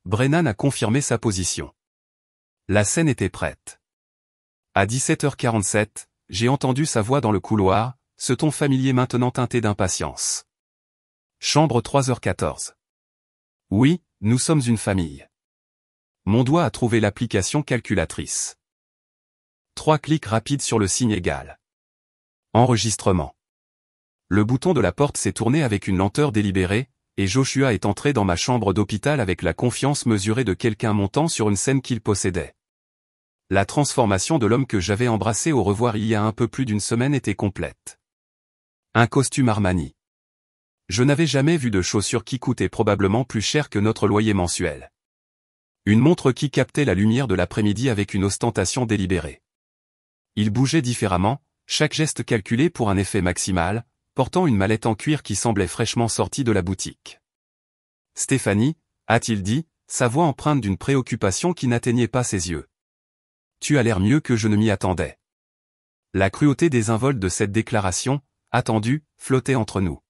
Brennan a confirmé sa position. La scène était prête. À 17h47, j'ai entendu sa voix dans le couloir, ce ton familier maintenant teinté d'impatience. Chambre 3h14. Oui, nous sommes une famille. Mon doigt a trouvé l'application calculatrice. 3 clics rapides sur le signe égal. Enregistrement. Le bouton de la porte s'est tourné avec une lenteur délibérée, et Joshua est entré dans ma chambre d'hôpital avec la confiance mesurée de quelqu'un montant sur une scène qu'il possédait. La transformation de l'homme que j'avais embrassé au revoir il y a un peu plus d'une semaine était complète. Un costume Armani. Je n'avais jamais vu de chaussures qui coûtaient probablement plus cher que notre loyer mensuel. Une montre qui captait la lumière de l'après-midi avec une ostentation délibérée. Il bougeait différemment, chaque geste calculé pour un effet maximal, portant une mallette en cuir qui semblait fraîchement sortie de la boutique. « Stéphanie » a-t-il dit, sa voix empreinte d'une préoccupation qui n'atteignait pas ses yeux. « Tu as l'air mieux que je ne m'y attendais. » La cruauté désinvolte de cette déclaration, attendue, flottait entre nous.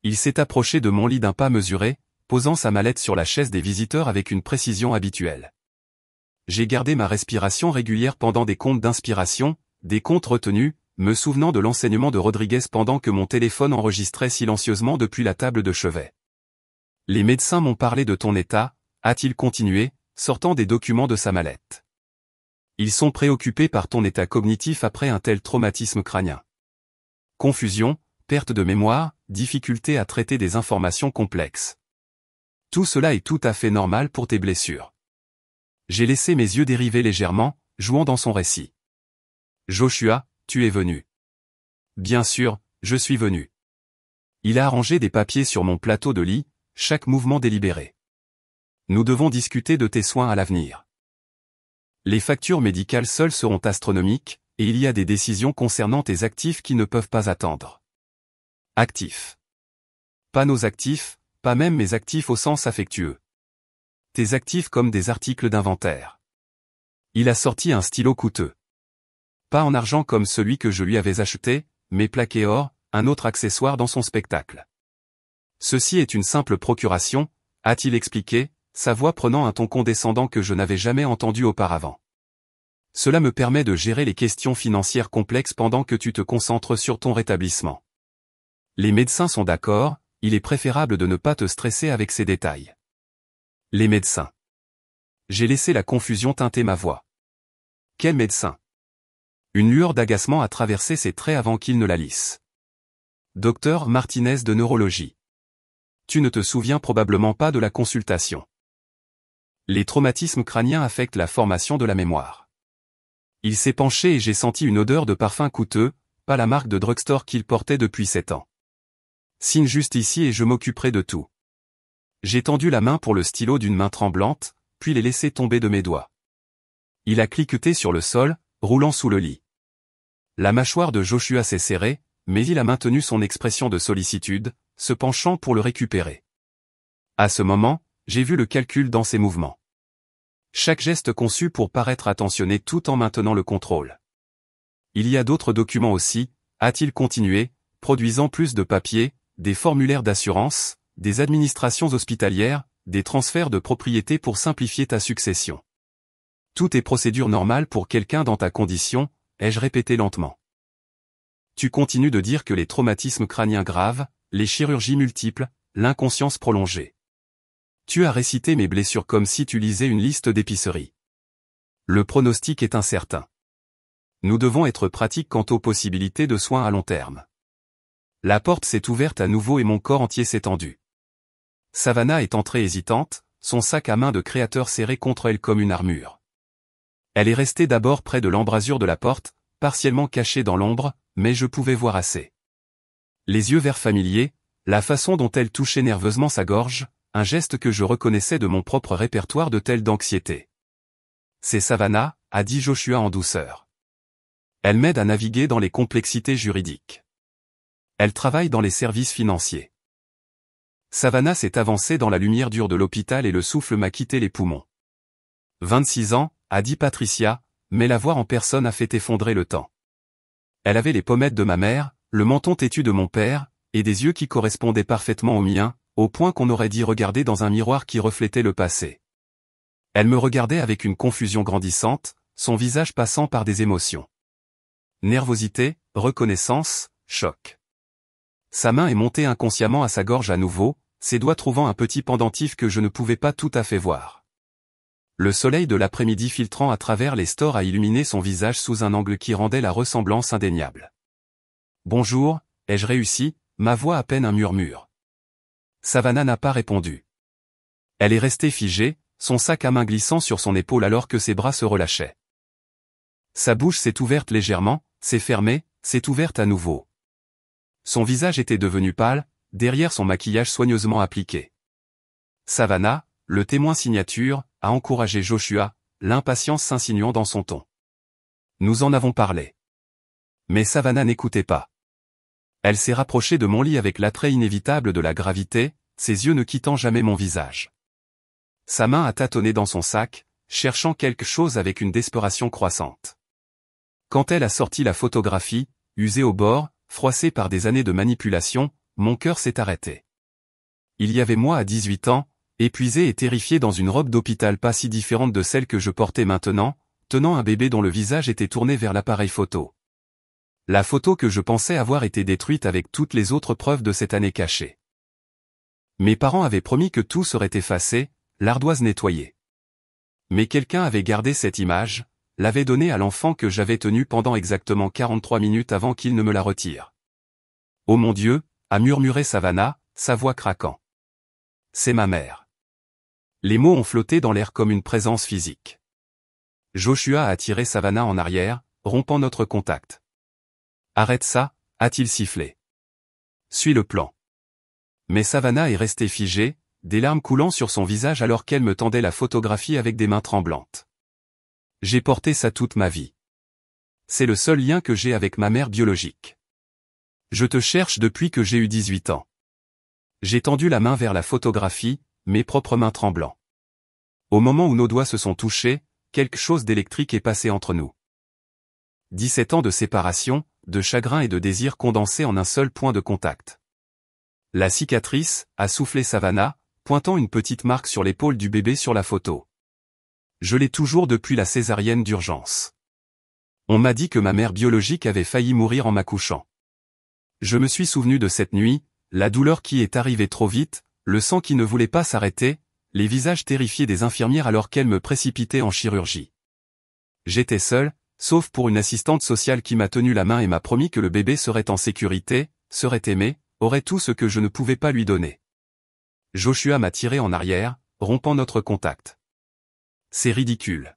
Il s'est approché de mon lit d'un pas mesuré, posant sa mallette sur la chaise des visiteurs avec une précision habituelle. J'ai gardé ma respiration régulière pendant des comptes d'inspiration, des comptes retenus, me souvenant de l'enseignement de Rodriguez pendant que mon téléphone enregistrait silencieusement depuis la table de chevet. « Les médecins m'ont parlé de ton état », a-t-il continué, sortant des documents de sa mallette. « Ils sont préoccupés par ton état cognitif après un tel traumatisme crânien. Confusion, perte de mémoire, difficulté à traiter des informations complexes. Tout cela est tout à fait normal pour tes blessures. » J'ai laissé mes yeux dériver légèrement, jouant dans son récit. « Joshua, tu es venu. » « Bien sûr, je suis venu. Il a arrangé des papiers sur mon plateau de lit, chaque mouvement délibéré. Nous devons discuter de tes soins à l'avenir. Les factures médicales seules seront astronomiques, et il y a des décisions concernant tes actifs qui ne peuvent pas attendre. Actifs. Pas nos actifs, pas même mes actifs au sens affectueux. Tes actifs comme des articles d'inventaire. Il a sorti un stylo coûteux. Pas en argent comme celui que je lui avais acheté, mais plaqué or, un autre accessoire dans son spectacle. Ceci est une simple procuration, a-t-il expliqué, sa voix prenant un ton condescendant que je n'avais jamais entendu auparavant. Cela me permet de gérer les questions financières complexes pendant que tu te concentres sur ton rétablissement. Les médecins sont d'accord, il est préférable de ne pas te stresser avec ces détails. Les médecins. J'ai laissé la confusion teinter ma voix. Quel médecin? Une lueur d'agacement a traversé ses traits avant qu'il ne la lisse. Docteur Martinez de neurologie. Tu ne te souviens probablement pas de la consultation. Les traumatismes crâniens affectent la formation de la mémoire. Il s'est penché et j'ai senti une odeur de parfum coûteux, pas la marque de drugstore qu'il portait depuis 7 ans. Signe juste ici et je m'occuperai de tout. J'ai tendu la main pour le stylo d'une main tremblante, puis l'ai laissé tomber de mes doigts. Il a cliqueté sur le sol, roulant sous le lit. La mâchoire de Joshua s'est serrée, mais il a maintenu son expression de sollicitude, se penchant pour le récupérer. À ce moment, j'ai vu le calcul dans ses mouvements. Chaque geste conçu pour paraître attentionné tout en maintenant le contrôle. Il y a d'autres documents aussi, a-t-il continué, produisant plus de papiers, des formulaires d'assurance, des administrations hospitalières, des transferts de propriété pour simplifier ta succession. Tout est procédure normale pour quelqu'un dans ta condition, ai-je répété lentement. Tu continues de dire que les traumatismes crâniens graves, les chirurgies multiples, l'inconscience prolongée. Tu as récité mes blessures comme si tu lisais une liste d'épicerie. Le pronostic est incertain. Nous devons être pratiques quant aux possibilités de soins à long terme. La porte s'est ouverte à nouveau et mon corps entier s'est tendu. Savannah est entrée hésitante, son sac à main de créateur serré contre elle comme une armure. Elle est restée d'abord près de l'embrasure de la porte, partiellement cachée dans l'ombre, mais je pouvais voir assez. Les yeux verts familiers, la façon dont elle touchait nerveusement sa gorge, un geste que je reconnaissais de mon propre répertoire de telle d'anxiété. C'est Savannah, a dit Joshua en douceur. Elle m'aide à naviguer dans les complexités juridiques. Elle travaille dans les services financiers. Savannah s'est avancée dans la lumière dure de l'hôpital et le souffle m'a quitté les poumons. 26 ans, a dit Patricia, mais la voir en personne a fait effondrer le temps. Elle avait les pommettes de ma mère, le menton têtu de mon père, et des yeux qui correspondaient parfaitement aux miens, au point qu'on aurait dit regarder dans un miroir qui reflétait le passé. Elle me regardait avec une confusion grandissante, son visage passant par des émotions. Nervosité, reconnaissance, choc. Sa main est montée inconsciemment à sa gorge à nouveau, ses doigts trouvant un petit pendentif que je ne pouvais pas tout à fait voir. Le soleil de l'après-midi filtrant à travers les stores a illuminé son visage sous un angle qui rendait la ressemblance indéniable. Bonjour, ai-je réussi, ma voix à peine un murmure. Savannah n'a pas répondu. Elle est restée figée, son sac à main glissant sur son épaule alors que ses bras se relâchaient. Sa bouche s'est ouverte légèrement, s'est fermée, s'est ouverte à nouveau. Son visage était devenu pâle, derrière son maquillage soigneusement appliqué. Savannah, le témoin signature, a encouragé Joshua, l'impatience s'insinuant dans son ton. Nous en avons parlé. Mais Savannah n'écoutait pas. Elle s'est rapprochée de mon lit avec l'attrait inévitable de la gravité, ses yeux ne quittant jamais mon visage. Sa main a tâtonné dans son sac, cherchant quelque chose avec une desperation croissante. Quand elle a sorti la photographie, usée au bord, froissée par des années de manipulation, mon cœur s'est arrêté. Il y avait moi à 18 ans, épuisé et terrifié dans une robe d'hôpital pas si différente de celle que je portais maintenant, tenant un bébé dont le visage était tourné vers l'appareil photo. La photo que je pensais avoir été détruite avec toutes les autres preuves de cette année cachée. Mes parents avaient promis que tout serait effacé, l'ardoise nettoyée. Mais quelqu'un avait gardé cette image, l'avait donnée à l'enfant que j'avais tenu pendant exactement 43 minutes avant qu'il ne me la retire. Oh mon Dieu, a murmuré Savannah, sa voix craquant. C'est ma mère. Les mots ont flotté dans l'air comme une présence physique. Joshua a attiré Savannah en arrière, rompant notre contact. Arrête ça, a-t-il sifflé. Suis le plan. Mais Savannah est restée figée, des larmes coulant sur son visage alors qu'elle me tendait la photographie avec des mains tremblantes. J'ai porté ça toute ma vie. C'est le seul lien que j'ai avec ma mère biologique. Je te cherche depuis que j'ai eu 18 ans. J'ai tendu la main vers la photographie, mes propres mains tremblant. Au moment où nos doigts se sont touchés, quelque chose d'électrique est passé entre nous. 17 ans de séparation, de chagrin et de désir condensés en un seul point de contact. La cicatrice, a soufflé Savannah, pointant une petite marque sur l'épaule du bébé sur la photo. Je l'ai toujours depuis la césarienne d'urgence. On m'a dit que ma mère biologique avait failli mourir en m'accouchant. Je me suis souvenu de cette nuit, la douleur qui est arrivée trop vite, le sang qui ne voulait pas s'arrêter, les visages terrifiés des infirmières alors qu'elles me précipitaient en chirurgie. J'étais seul, sauf pour une assistante sociale qui m'a tenu la main et m'a promis que le bébé serait en sécurité, serait aimé, aurait tout ce que je ne pouvais pas lui donner. Joshua m'a tiré en arrière, rompant notre contact. C'est ridicule.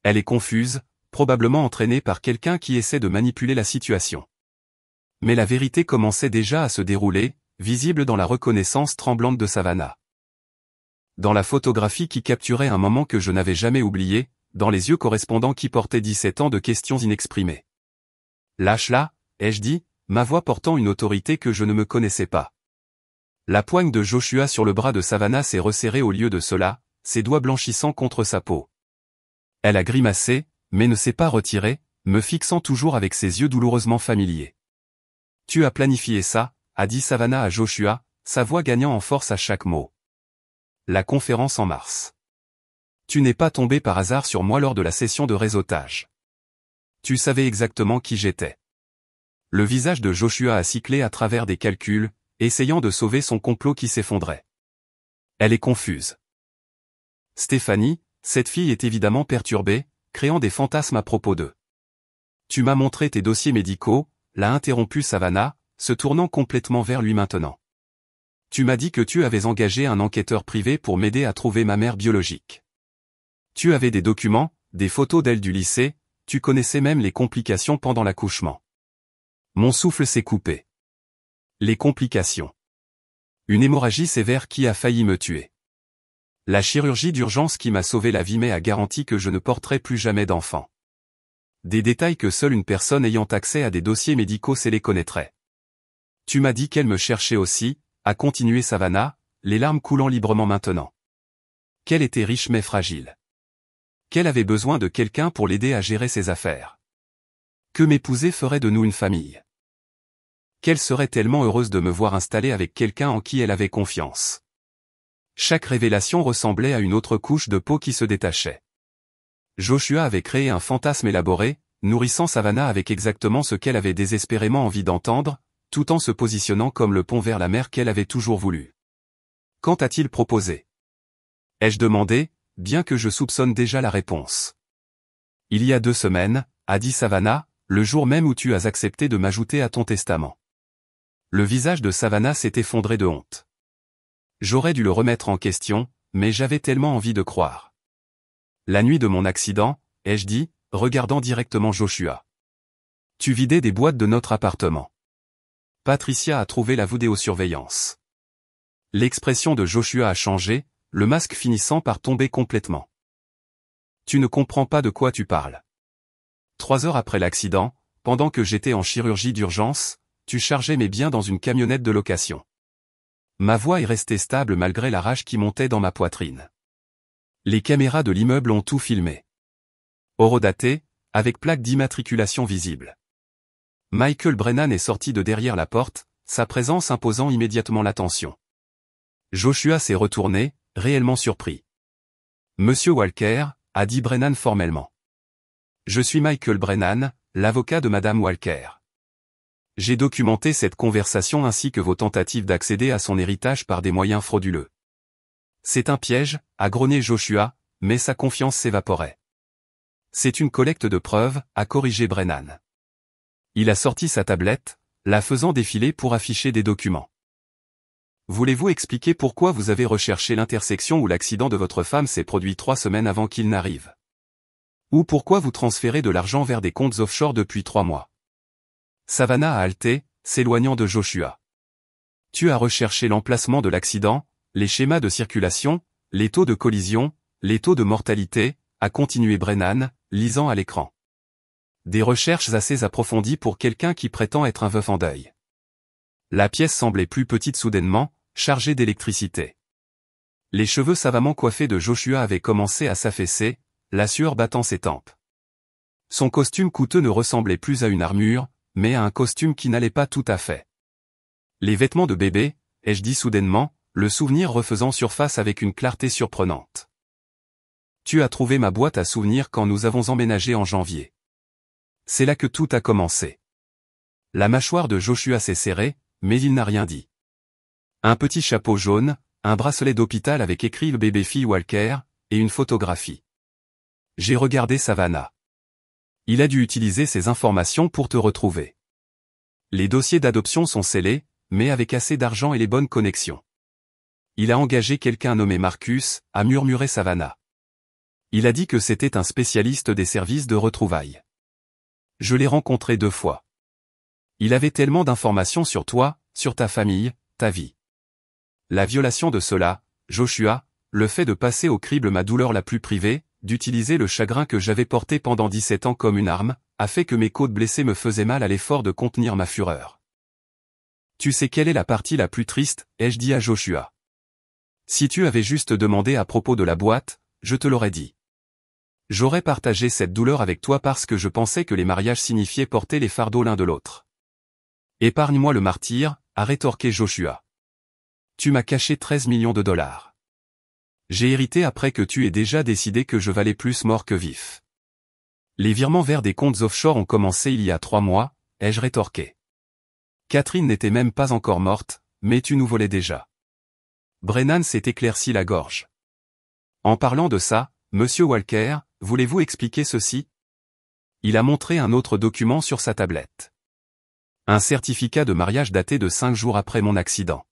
Elle est confuse, probablement entraînée par quelqu'un qui essaie de manipuler la situation. Mais la vérité commençait déjà à se dérouler, visible dans la reconnaissance tremblante de Savannah. Dans la photographie qui capturait un moment que je n'avais jamais oublié, dans les yeux correspondants qui portaient 17 ans de questions inexprimées. Lâche-la, ai-je dit, ma voix portant une autorité que je ne me connaissais pas. La poigne de Joshua sur le bras de Savannah s'est resserrée au lieu de cela, ses doigts blanchissant contre sa peau. Elle a grimacé, mais ne s'est pas retirée, me fixant toujours avec ses yeux douloureusement familiers. Tu as planifié ça, a dit Savannah à Joshua, sa voix gagnant en force à chaque mot. La conférence en mars. Tu n'es pas tombé par hasard sur moi lors de la session de réseautage. Tu savais exactement qui j'étais. Le visage de Joshua a cyclé à travers des calculs, essayant de sauver son complot qui s'effondrait. Elle est confuse. Stéphanie, cette fille est évidemment perturbée, créant des fantasmes à propos d'eux. Tu m'as montré tes dossiers médicaux, l'a interrompu Savannah, se tournant complètement vers lui maintenant. Tu m'as dit que tu avais engagé un enquêteur privé pour m'aider à trouver ma mère biologique. Tu avais des documents, des photos d'elle du lycée, tu connaissais même les complications pendant l'accouchement. Mon souffle s'est coupé. Les complications. Une hémorragie sévère qui a failli me tuer. La chirurgie d'urgence qui m'a sauvé la vie mais a garanti que je ne porterai plus jamais d'enfant. Des détails que seule une personne ayant accès à des dossiers médicaux scellés connaîtrait. Tu m'as dit qu'elle me cherchait aussi, a continué Savannah, les larmes coulant librement maintenant. Qu'elle était riche mais fragile. Qu'elle avait besoin de quelqu'un pour l'aider à gérer ses affaires. Que m'épouser ferait de nous une famille. Qu'elle serait tellement heureuse de me voir installée avec quelqu'un en qui elle avait confiance. Chaque révélation ressemblait à une autre couche de peau qui se détachait. Joshua avait créé un fantasme élaboré, nourrissant Savannah avec exactement ce qu'elle avait désespérément envie d'entendre, tout en se positionnant comme le pont vers la mer qu'elle avait toujours voulu. Quand a-t-il proposé? Ai-je demandé, bien que je soupçonne déjà la réponse. Il y a 2 semaines, a dit Savannah, le jour même où tu as accepté de m'ajouter à ton testament. Le visage de Savannah s'est effondré de honte. J'aurais dû le remettre en question, mais j'avais tellement envie de croire. La nuit de mon accident, ai-je dit, regardant directement Joshua. Tu vidais des boîtes de notre appartement. Patricia a trouvé la vidéosurveillance. L'expression de Joshua a changé, le masque finissant par tomber complètement. Tu ne comprends pas de quoi tu parles. 3 heures après l'accident, pendant que j'étais en chirurgie d'urgence, tu chargeais mes biens dans une camionnette de location. Ma voix est restée stable malgré la rage qui montait dans ma poitrine. Les caméras de l'immeuble ont tout filmé. Horodaté, avec plaque d'immatriculation visible. Michael Brennan est sorti de derrière la porte, sa présence imposant immédiatement l'attention. Joshua s'est retourné, réellement surpris. Monsieur Walker, a dit Brennan formellement. Je suis Michael Brennan, l'avocat de Madame Walker. J'ai documenté cette conversation ainsi que vos tentatives d'accéder à son héritage par des moyens frauduleux. C'est un piège, a grogné Joshua, mais sa confiance s'évaporait. C'est une collecte de preuves, a corrigé Brennan. Il a sorti sa tablette, la faisant défiler pour afficher des documents. Voulez-vous expliquer pourquoi vous avez recherché l'intersection où l'accident de votre femme s'est produit 3 semaines avant qu'il n'arrive? Ou pourquoi vous transférez de l'argent vers des comptes offshore depuis 3 mois? Savannah a halté, s'éloignant de Joshua. Tu as recherché l'emplacement de l'accident, les schémas de circulation, les taux de collision, les taux de mortalité, a continué Brennan, lisant à l'écran. Des recherches assez approfondies pour quelqu'un qui prétend être un veuf en deuil. La pièce semblait plus petite soudainement, chargée d'électricité. Les cheveux savamment coiffés de Joshua avaient commencé à s'affaisser, la sueur battant ses tempes. Son costume coûteux ne ressemblait plus à une armure, mais à un costume qui n'allait pas tout à fait. Les vêtements de bébé, ai-je dit soudainement, le souvenir refaisant surface avec une clarté surprenante. Tu as trouvé ma boîte à souvenirs quand nous avons emménagé en janvier. C'est là que tout a commencé. La mâchoire de Joshua s'est serrée, mais il n'a rien dit. Un petit chapeau jaune, un bracelet d'hôpital avec écrit le bébé-fille Walker, et une photographie. J'ai regardé Savannah. Il a dû utiliser ces informations pour te retrouver. Les dossiers d'adoption sont scellés, mais avec assez d'argent et les bonnes connexions. Il a engagé quelqu'un nommé Marcus, a murmuré Savannah. Il a dit que c'était un spécialiste des services de retrouvailles. Je l'ai rencontré 2 fois. Il avait tellement d'informations sur toi, sur ta famille, ta vie. La violation de cela, Joshua, le fait de passer au crible ma douleur la plus privée, d'utiliser le chagrin que j'avais porté pendant 17 ans comme une arme, a fait que mes côtes blessées me faisaient mal à l'effort de contenir ma fureur. Tu sais quelle est la partie la plus triste, ai-je dit à Joshua. Si tu avais juste demandé à propos de la boîte, je te l'aurais dit. J'aurais partagé cette douleur avec toi parce que je pensais que les mariages signifiaient porter les fardeaux l'un de l'autre. Épargne-moi le martyre, a rétorqué Joshua. Tu m'as caché 13 millions de dollars. J'ai hérité après que tu aies déjà décidé que je valais plus mort que vif. Les virements vers des comptes offshore ont commencé il y a 3 mois, ai-je rétorqué. Catherine n'était même pas encore morte, mais tu nous volais déjà. Brennan s'est éclairci la gorge. En parlant de ça, Monsieur Walker, voulez-vous expliquer ceci? Il a montré un autre document sur sa tablette. Un certificat de mariage daté de 5 jours après mon accident.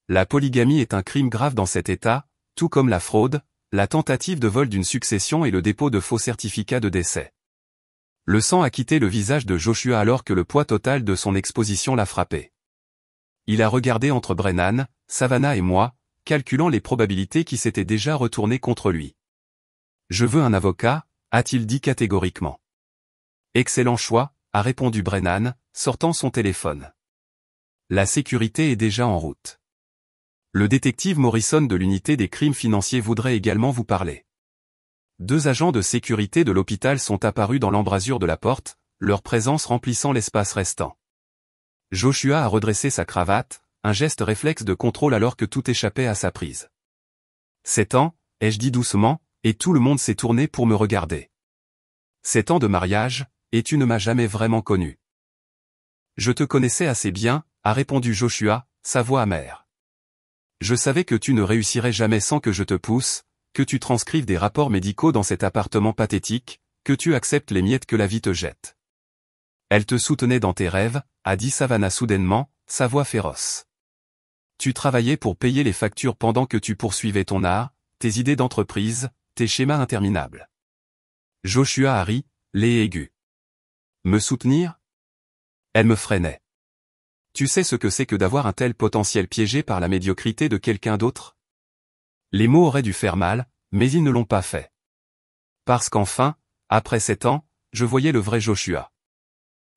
La polygamie est un crime grave dans cet État, tout comme la fraude, la tentative de vol d'une succession et le dépôt de faux certificats de décès. Le sang a quitté le visage de Joshua alors que le poids total de son exposition l'a frappé. Il a regardé entre Brennan, Savannah et moi, calculant les probabilités qui s'étaient déjà retournées contre lui. Je veux un avocat, a-t-il dit catégoriquement. Excellent choix, a répondu Brennan, sortant son téléphone. La sécurité est déjà en route. Le détective Morrison de l'unité des crimes financiers voudrait également vous parler. 2 agents de sécurité de l'hôpital sont apparus dans l'embrasure de la porte, leur présence remplissant l'espace restant. Joshua a redressé sa cravate, un geste réflexe de contrôle alors que tout échappait à sa prise. 7 ans, ai-je dit doucement, et tout le monde s'est tourné pour me regarder. 7 ans de mariage, et tu ne m'as jamais vraiment connu. Je te connaissais assez bien, a répondu Joshua, sa voix amère. Je savais que tu ne réussirais jamais sans que je te pousse, que tu transcrives des rapports médicaux dans cet appartement pathétique, que tu acceptes les miettes que la vie te jette. Elle te soutenait dans tes rêves, a dit Savannah soudainement, sa voix féroce. Tu travaillais pour payer les factures pendant que tu poursuivais ton art, tes idées d'entreprise, tes schémas interminables. Joshua a ri, les aigus. Me soutenir? Elle me freinait. Tu sais ce que c'est que d'avoir un tel potentiel piégé par la médiocrité de quelqu'un d'autre? Les mots auraient dû faire mal, mais ils ne l'ont pas fait. Parce qu'enfin, après 7 ans, je voyais le vrai Joshua.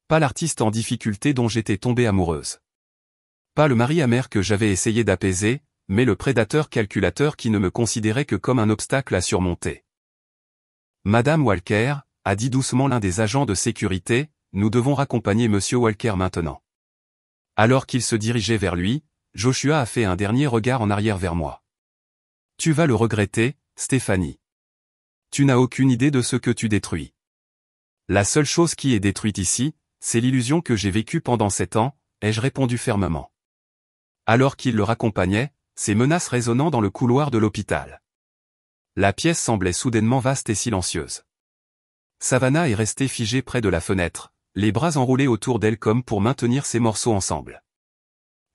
Pas l'artiste en difficulté dont j'étais tombée amoureuse. Pas le mari amer que j'avais essayé d'apaiser, mais le prédateur calculateur qui ne me considérait que comme un obstacle à surmonter. Madame Walker, a dit doucement l'un des agents de sécurité, nous devons raccompagner Monsieur Walker maintenant. Alors qu'il se dirigeait vers lui, Joshua a fait un dernier regard en arrière vers moi. Tu vas le regretter, Stéphanie. Tu n'as aucune idée de ce que tu détruis. La seule chose qui est détruite ici, c'est l'illusion que j'ai vécue pendant 7 ans, ai-je répondu fermement. Alors qu'il le raccompagnait, ses menaces résonnant dans le couloir de l'hôpital. La pièce semblait soudainement vaste et silencieuse. Savannah est restée figée près de la fenêtre, les bras enroulés autour d'elle comme pour maintenir ses morceaux ensemble.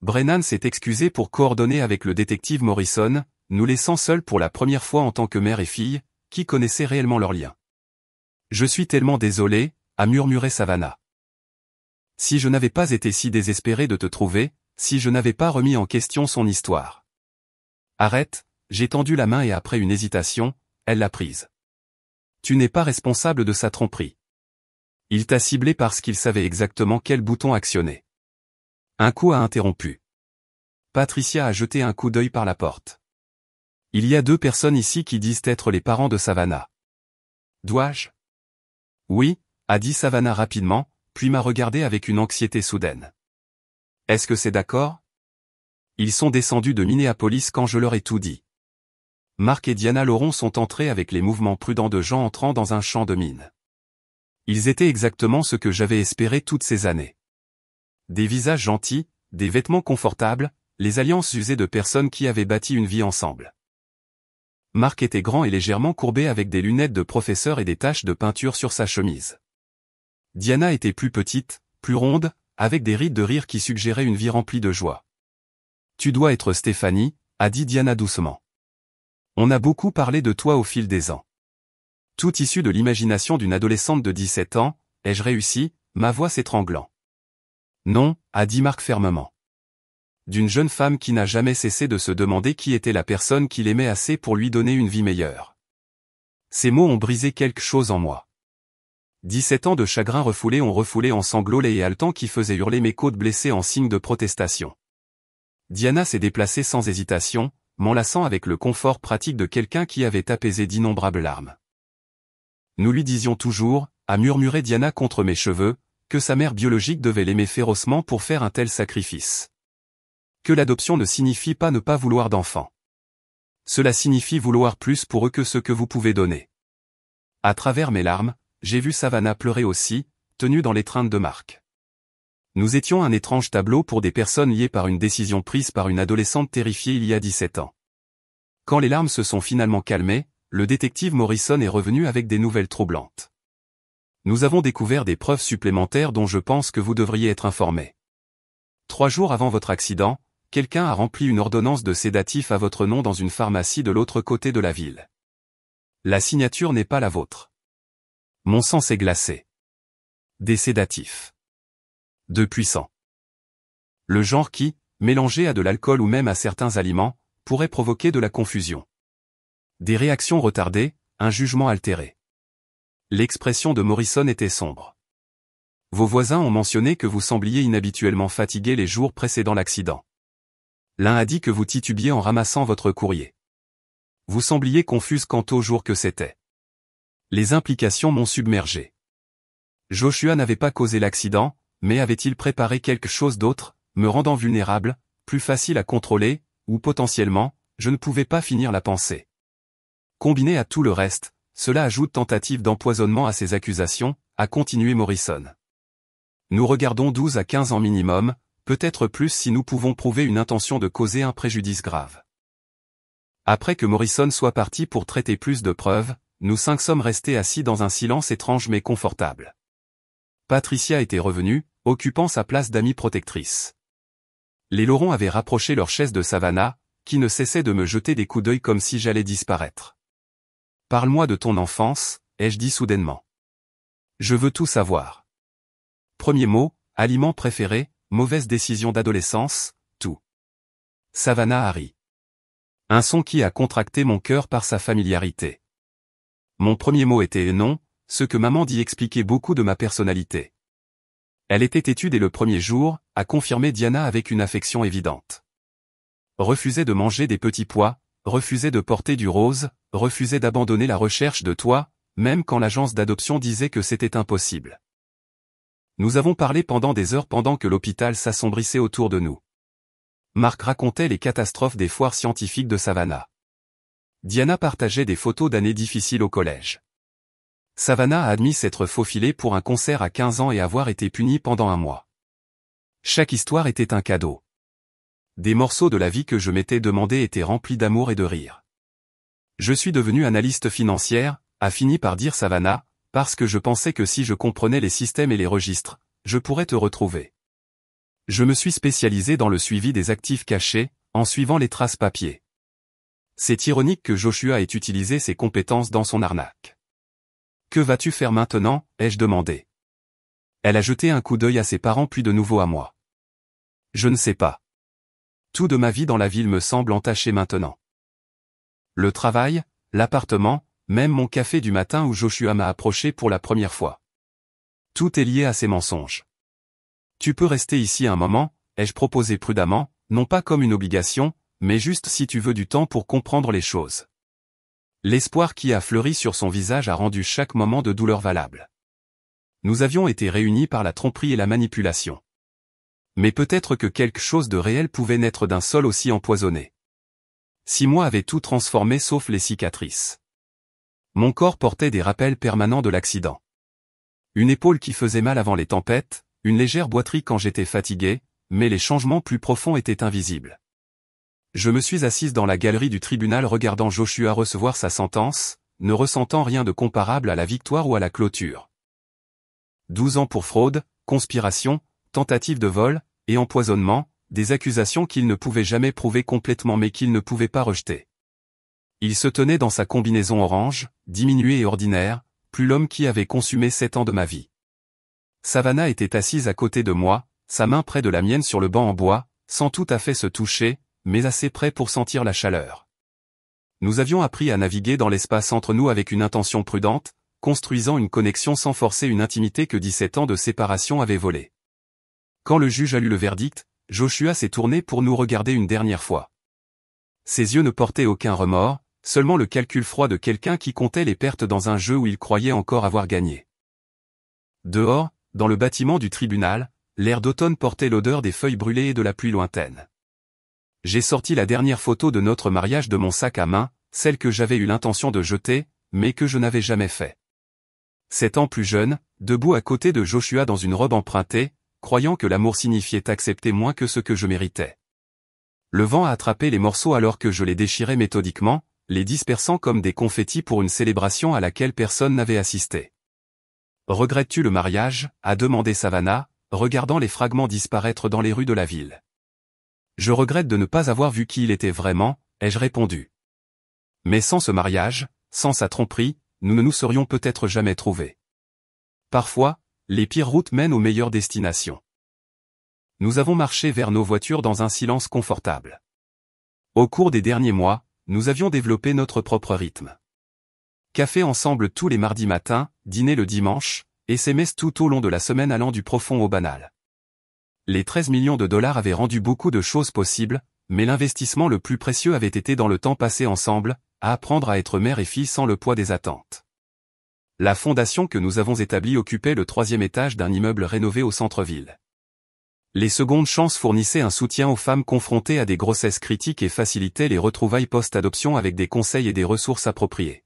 Brennan s'est excusé pour coordonner avec le détective Morrison, nous laissant seuls pour la première fois en tant que mère et fille, qui connaissaient réellement leur lien. Je suis tellement désolé, a murmuré Savannah. Si je n'avais pas été si désespéré de te trouver, si je n'avais pas remis en question son histoire. Arrête, j'ai tendu la main et après une hésitation, elle l'a prise. Tu n'es pas responsable de sa tromperie. Il t'a ciblé parce qu'il savait exactement quel bouton actionner. Un coup a interrompu. Patricia a jeté un coup d'œil par la porte. Il y a 2 personnes ici qui disent être les parents de Savannah. Dois-je? Oui, a dit Savannah rapidement, puis m'a regardé avec une anxiété soudaine. Est-ce que c'est d'accord? Ils sont descendus de Minneapolis quand je leur ai tout dit. Mark et Diana Laurent sont entrés avec les mouvements prudents de gens entrant dans un champ de mine. Ils étaient exactement ce que j'avais espéré toutes ces années. Des visages gentils, des vêtements confortables, les alliances usées de personnes qui avaient bâti une vie ensemble. Mark était grand et légèrement courbé avec des lunettes de professeur et des taches de peinture sur sa chemise. Diana était plus petite, plus ronde, avec des rides de rire qui suggéraient une vie remplie de joie. Tu dois être Stéphanie, a dit Diana doucement. On a beaucoup parlé de toi au fil des ans. Tout issu de l'imagination d'une adolescente de 17 ans, ai-je réussi, ma voix s'étranglant. Non, a dit Mark fermement. D'une jeune femme qui n'a jamais cessé de se demander qui était la personne qu'il aimait assez pour lui donner une vie meilleure. Ces mots ont brisé quelque chose en moi. 17 ans de chagrin refoulés ont refoulé en sanglots laids et haletants qui faisaient hurler mes côtes blessées en signe de protestation. Diana s'est déplacée sans hésitation, m'enlaçant avec le confort pratique de quelqu'un qui avait apaisé d'innombrables larmes. Nous lui disions toujours, a murmuré Diana contre mes cheveux, que sa mère biologique devait l'aimer férocement pour faire un tel sacrifice. Que l'adoption ne signifie pas ne pas vouloir d'enfants. Cela signifie vouloir plus pour eux que ce que vous pouvez donner. À travers mes larmes, j'ai vu Savannah pleurer aussi, tenue dans l'étreinte de Mark. Nous étions un étrange tableau pour des personnes liées par une décision prise par une adolescente terrifiée il y a 17 ans. Quand les larmes se sont finalement calmées, le détective Morrison est revenu avec des nouvelles troublantes. Nous avons découvert des preuves supplémentaires dont je pense que vous devriez être informés. 3 jours avant votre accident, quelqu'un a rempli une ordonnance de sédatif à votre nom dans une pharmacie de l'autre côté de la ville. La signature n'est pas la vôtre. Mon sang s'est glacé. Des sédatifs. De puissants. Le genre qui, mélangé à de l'alcool ou même à certains aliments, pourrait provoquer de la confusion. Des réactions retardées, un jugement altéré. L'expression de Morrison était sombre. Vos voisins ont mentionné que vous sembliez inhabituellement fatigué les jours précédant l'accident. L'un a dit que vous titubiez en ramassant votre courrier. Vous sembliez confuse quant au jour que c'était. Les implications m'ont submergé. Joshua n'avait pas causé l'accident, mais avait-il préparé quelque chose d'autre, me rendant vulnérable, plus facile à contrôler, ou potentiellement, je ne pouvais pas finir la pensée. Combiné à tout le reste, cela ajoute tentative d'empoisonnement à ces accusations, a continué Morrison. Nous regardons 12 à 15 ans minimum, peut-être plus si nous pouvons prouver une intention de causer un préjudice grave. Après que Morrison soit parti pour traiter plus de preuves, nous 5 sommes restés assis dans un silence étrange mais confortable. Patricia était revenue, occupant sa place d'amie protectrice. Les Laurent avaient rapproché leur chaise de Savannah, qui ne cessait de me jeter des coups d'œil comme si j'allais disparaître. « Parle-moi de ton enfance », ai-je dit soudainement. « Je veux tout savoir. » Premier mot, aliment préféré, mauvaise décision d'adolescence, tout. Savannah a ri. Un son qui a contracté mon cœur par sa familiarité. Mon premier mot était non, ce que maman dit expliquait beaucoup de ma personnalité. Elle était têtue dès le premier jour, a confirmé Diana avec une affection évidente. Refusait de manger des petits pois, refusait de porter du rose, refusait d'abandonner la recherche de toi, même quand l'agence d'adoption disait que c'était impossible. Nous avons parlé pendant des heures pendant que l'hôpital s'assombrissait autour de nous. Mark racontait les catastrophes des foires scientifiques de Savannah. Diana partageait des photos d'années difficiles au collège. Savannah a admis s'être faufilée pour un concert à 15 ans et avoir été punie pendant un mois. Chaque histoire était un cadeau. Des morceaux de la vie que je m'étais demandé étaient remplis d'amour et de rire. Je suis devenue analyste financière, a fini par dire Savannah, parce que je pensais que si je comprenais les systèmes et les registres, je pourrais te retrouver. Je me suis spécialisé dans le suivi des actifs cachés, en suivant les traces papier. C'est ironique que Joshua ait utilisé ses compétences dans son arnaque. Que vas-tu faire maintenant, ai-je demandé. Elle a jeté un coup d'œil à ses parents puis de nouveau à moi. Je ne sais pas. Tout de ma vie dans la ville me semble entaché maintenant. Le travail, l'appartement, même mon café du matin où Joshua m'a approché pour la première fois. Tout est lié à ces mensonges. Tu peux rester ici un moment, ai-je proposé prudemment, non pas comme une obligation, mais juste si tu veux du temps pour comprendre les choses. L'espoir qui a fleuri sur son visage a rendu chaque moment de douleur valable. Nous avions été réunis par la tromperie et la manipulation. Mais peut-être que quelque chose de réel pouvait naître d'un sol aussi empoisonné. 6 mois avaient tout transformé sauf les cicatrices. Mon corps portait des rappels permanents de l'accident. Une épaule qui faisait mal avant les tempêtes, une légère boiterie quand j'étais fatigué, mais les changements plus profonds étaient invisibles. Je me suis assise dans la galerie du tribunal regardant Joshua recevoir sa sentence, ne ressentant rien de comparable à la victoire ou à la clôture. 12 ans pour fraude, conspiration, tentative de vol, et empoisonnement, des accusations qu'il ne pouvait jamais prouver complètement mais qu'il ne pouvait pas rejeter. Il se tenait dans sa combinaison orange, diminuée et ordinaire, plus l'homme qui avait consumé 7 ans de ma vie. Savannah était assise à côté de moi, sa main près de la mienne sur le banc en bois, sans tout à fait se toucher, mais assez près pour sentir la chaleur. Nous avions appris à naviguer dans l'espace entre nous avec une intention prudente, construisant une connexion sans forcer une intimité que 17 ans de séparation avaient volée. Quand le juge a lu le verdict, Joshua s'est tourné pour nous regarder une dernière fois. Ses yeux ne portaient aucun remords, seulement le calcul froid de quelqu'un qui comptait les pertes dans un jeu où il croyait encore avoir gagné. Dehors, dans le bâtiment du tribunal, l'air d'automne portait l'odeur des feuilles brûlées et de la pluie lointaine. J'ai sorti la dernière photo de notre mariage de mon sac à main, celle que j'avais eu l'intention de jeter, mais que je n'avais jamais fait. 7 ans plus jeune, debout à côté de Joshua dans une robe empruntée, croyant que l'amour signifiait accepter moins que ce que je méritais. Le vent a attrapé les morceaux alors que je les déchirais méthodiquement, les dispersant comme des confettis pour une célébration à laquelle personne n'avait assisté. « Regrettes-tu le mariage » a demandé Savannah, regardant les fragments disparaître dans les rues de la ville. « Je regrette de ne pas avoir vu qui il était vraiment » ai-je répondu. Mais sans ce mariage, sans sa tromperie, nous ne nous serions peut-être jamais trouvés. Parfois, les pires routes mènent aux meilleures destinations. Nous avons marché vers nos voitures dans un silence confortable. Au cours des derniers mois, nous avions développé notre propre rythme. Café ensemble tous les mardis matins, dîner le dimanche, SMS tout au long de la semaine allant du profond au banal. Les 13 millions de dollars avaient rendu beaucoup de choses possibles, mais l'investissement le plus précieux avait été dans le temps passé ensemble, à apprendre à être mère et fille sans le poids des attentes. La fondation que nous avons établie occupait le 3e étage d'un immeuble rénové au centre-ville. Les secondes chances fournissaient un soutien aux femmes confrontées à des grossesses critiques et facilitaient les retrouvailles post-adoption avec des conseils et des ressources appropriées.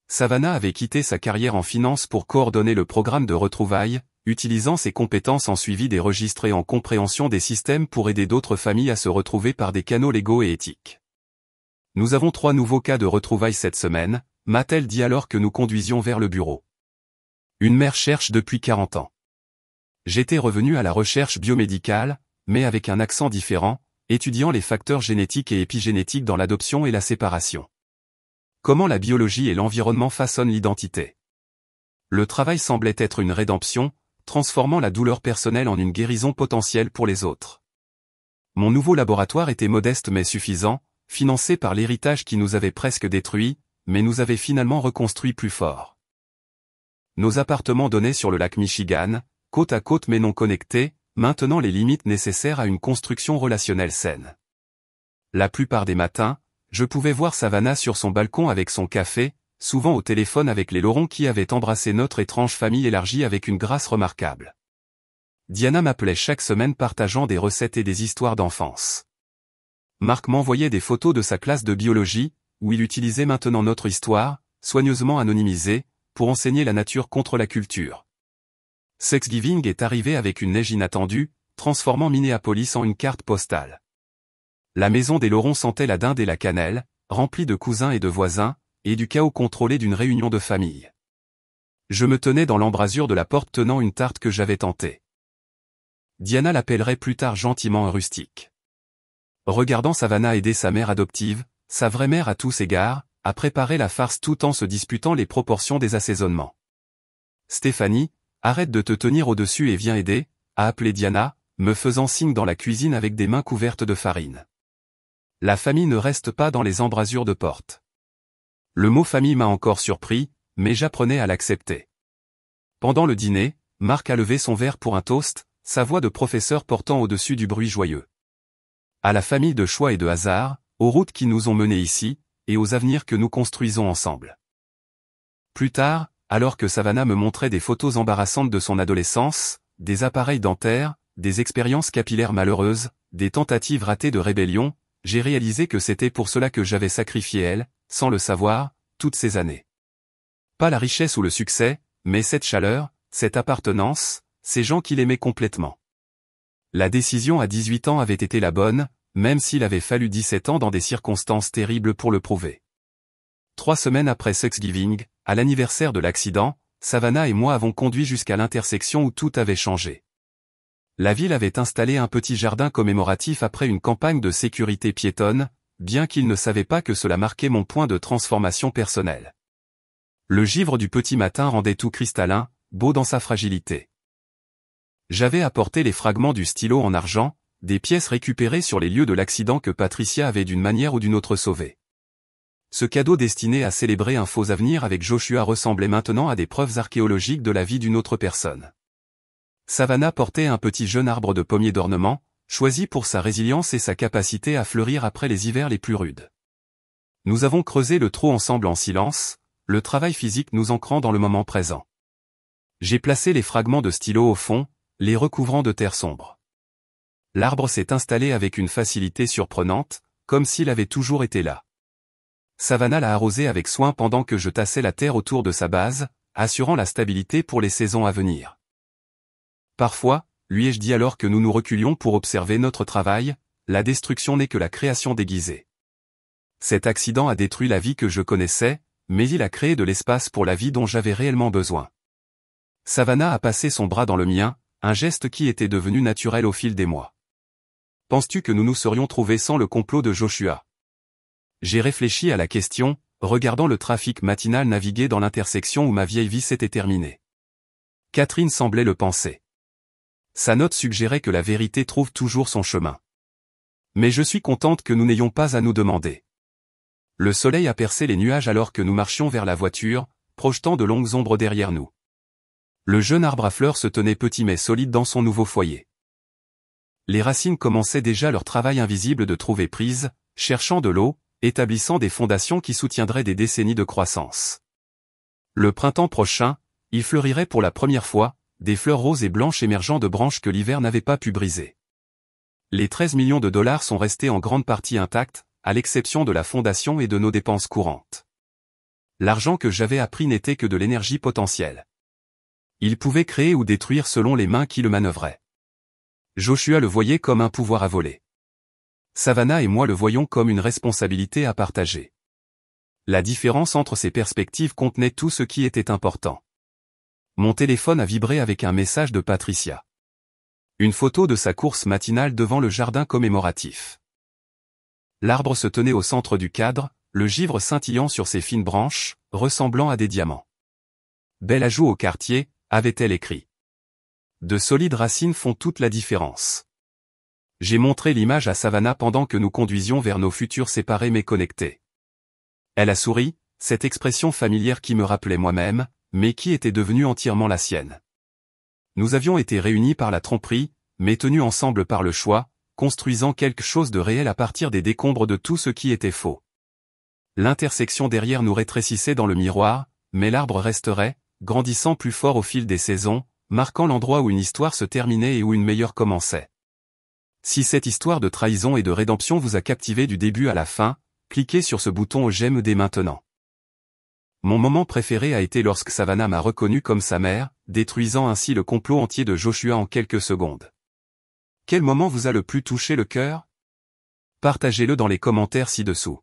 Savannah avait quitté sa carrière en finance pour coordonner le programme de retrouvailles, utilisant ses compétences en suivi des registres et en compréhension des systèmes pour aider d'autres familles à se retrouver par des canaux légaux et éthiques. Nous avons 3 nouveaux cas de retrouvailles cette semaine, m'a-t-elle dit alors que nous conduisions vers le bureau. Une mère cherche depuis 40 ans. J'étais revenu à la recherche biomédicale, mais avec un accent différent, étudiant les facteurs génétiques et épigénétiques dans l'adoption et la séparation. Comment la biologie et l'environnement façonnent l'identité. Le travail semblait être une rédemption, transformant la douleur personnelle en une guérison potentielle pour les autres. Mon nouveau laboratoire était modeste mais suffisant, financé par l'héritage qui nous avait presque détruits, mais nous avait finalement reconstruits plus forts. Nos appartements donnaient sur le lac Michigan, côte à côte mais non connectés, maintenant les limites nécessaires à une construction relationnelle saine. La plupart des matins, je pouvais voir Savannah sur son balcon avec son café, souvent au téléphone avec les Laurent qui avaient embrassé notre étrange famille élargie avec une grâce remarquable. Diana m'appelait chaque semaine partageant des recettes et des histoires d'enfance. Marc m'envoyait des photos de sa classe de biologie, où il utilisait maintenant notre histoire, soigneusement anonymisée, pour enseigner la nature contre la culture. Thanksgiving est arrivé avec une neige inattendue, transformant Minneapolis en une carte postale. La maison des Laurent sentait la dinde et la cannelle, remplie de cousins et de voisins, et du chaos contrôlé d'une réunion de famille. Je me tenais dans l'embrasure de la porte tenant une tarte que j'avais tentée. Diana l'appellerait plus tard gentiment un rustique. Regardant Savannah aider sa mère adoptive, sa vraie mère à tous égards, à préparer la farce tout en se disputant les proportions des assaisonnements. Stéphanie, arrête de te tenir au-dessus et viens aider, a appelé Diana, me faisant signe dans la cuisine avec des mains couvertes de farine. La famille ne reste pas dans les embrasures de porte. Le mot famille m'a encore surpris, mais j'apprenais à l'accepter. Pendant le dîner, Marc a levé son verre pour un toast, sa voix de professeur portant au-dessus du bruit joyeux. À la famille de choix et de hasard, aux routes qui nous ont menés ici, et aux avenirs que nous construisons ensemble. Plus tard, alors que Savannah me montrait des photos embarrassantes de son adolescence, des appareils dentaires, des expériences capillaires malheureuses, des tentatives ratées de rébellion, j'ai réalisé que c'était pour cela que j'avais sacrifié elle, sans le savoir, toutes ces années. Pas la richesse ou le succès, mais cette chaleur, cette appartenance, ces gens qui l'aimaient complètement. La décision à 18 ans avait été la bonne, même s'il avait fallu 17 ans dans des circonstances terribles pour le prouver. 3 semaines après Thanksgiving, à l'anniversaire de l'accident, Savannah et moi avons conduit jusqu'à l'intersection où tout avait changé. La ville avait installé un petit jardin commémoratif après une campagne de sécurité piétonne, bien qu'il ne savait pas que cela marquait mon point de transformation personnelle. Le givre du petit matin rendait tout cristallin, beau dans sa fragilité. J'avais apporté les fragments du stylo en argent, des pièces récupérées sur les lieux de l'accident que Patricia avait d'une manière ou d'une autre sauvées. Ce cadeau destiné à célébrer un faux avenir avec Joshua ressemblait maintenant à des preuves archéologiques de la vie d'une autre personne. Savannah portait un petit jeune arbre de pommier d'ornement, choisi pour sa résilience et sa capacité à fleurir après les hivers les plus rudes. Nous avons creusé le trou ensemble en silence, le travail physique nous ancrant dans le moment présent. J'ai placé les fragments de stylo au fond, les recouvrant de terre sombre. L'arbre s'est installé avec une facilité surprenante, comme s'il avait toujours été là. Savannah l'a arrosé avec soin pendant que je tassais la terre autour de sa base, assurant la stabilité pour les saisons à venir. Parfois, lui ai-je dit alors que nous nous reculions pour observer notre travail, la destruction n'est que la création déguisée. Cet accident a détruit la vie que je connaissais, mais il a créé de l'espace pour la vie dont j'avais réellement besoin. Savannah a passé son bras dans le mien, un geste qui était devenu naturel au fil des mois. Penses-tu que nous nous serions trouvés sans le complot de Joshua ? J'ai réfléchi à la question, regardant le trafic matinal naviguer dans l'intersection où ma vieille vie s'était terminée. Catherine semblait le penser. Sa note suggérait que la vérité trouve toujours son chemin. Mais je suis contente que nous n'ayons pas à nous demander. Le soleil a percé les nuages alors que nous marchions vers la voiture, projetant de longues ombres derrière nous. Le jeune arbre à fleurs se tenait petit mais solide dans son nouveau foyer. Les racines commençaient déjà leur travail invisible de trouver prise, cherchant de l'eau, établissant des fondations qui soutiendraient des décennies de croissance. Le printemps prochain, il fleurirait pour la première fois, des fleurs roses et blanches émergeant de branches que l'hiver n'avait pas pu briser. Les 13 millions de dollars sont restés en grande partie intacts, à l'exception de la fondation et de nos dépenses courantes. L'argent que j'avais appris n'était que de l'énergie potentielle. Il pouvait créer ou détruire selon les mains qui le manœuvraient. Joshua le voyait comme un pouvoir à voler. Savannah et moi le voyions comme une responsabilité à partager. La différence entre ces perspectives contenait tout ce qui était important. Mon téléphone a vibré avec un message de Patricia. Une photo de sa course matinale devant le jardin commémoratif. L'arbre se tenait au centre du cadre, le givre scintillant sur ses fines branches, ressemblant à des diamants. Bel ajout au quartier, avait-elle écrit. De solides racines font toute la différence. J'ai montré l'image à Savannah pendant que nous conduisions vers nos futurs séparés mais connectés. Elle a souri, cette expression familière qui me rappelait moi-même, mais qui était devenue entièrement la sienne. Nous avions été réunis par la tromperie, mais tenus ensemble par le choix, construisant quelque chose de réel à partir des décombres de tout ce qui était faux. L'intersection derrière nous rétrécissait dans le miroir, mais l'arbre resterait, grandissant plus fort au fil des saisons, marquant l'endroit où une histoire se terminait et où une meilleure commençait. Si cette histoire de trahison et de rédemption vous a captivé du début à la fin, cliquez sur ce bouton j'aime dès maintenant. Mon moment préféré a été lorsque Savannah m'a reconnu comme sa mère, détruisant ainsi le complot entier de Joshua en quelques secondes. Quel moment vous a le plus touché le cœur ? Partagez-le dans les commentaires ci-dessous.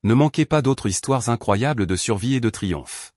Ne manquez pas d'autres histoires incroyables de survie et de triomphe.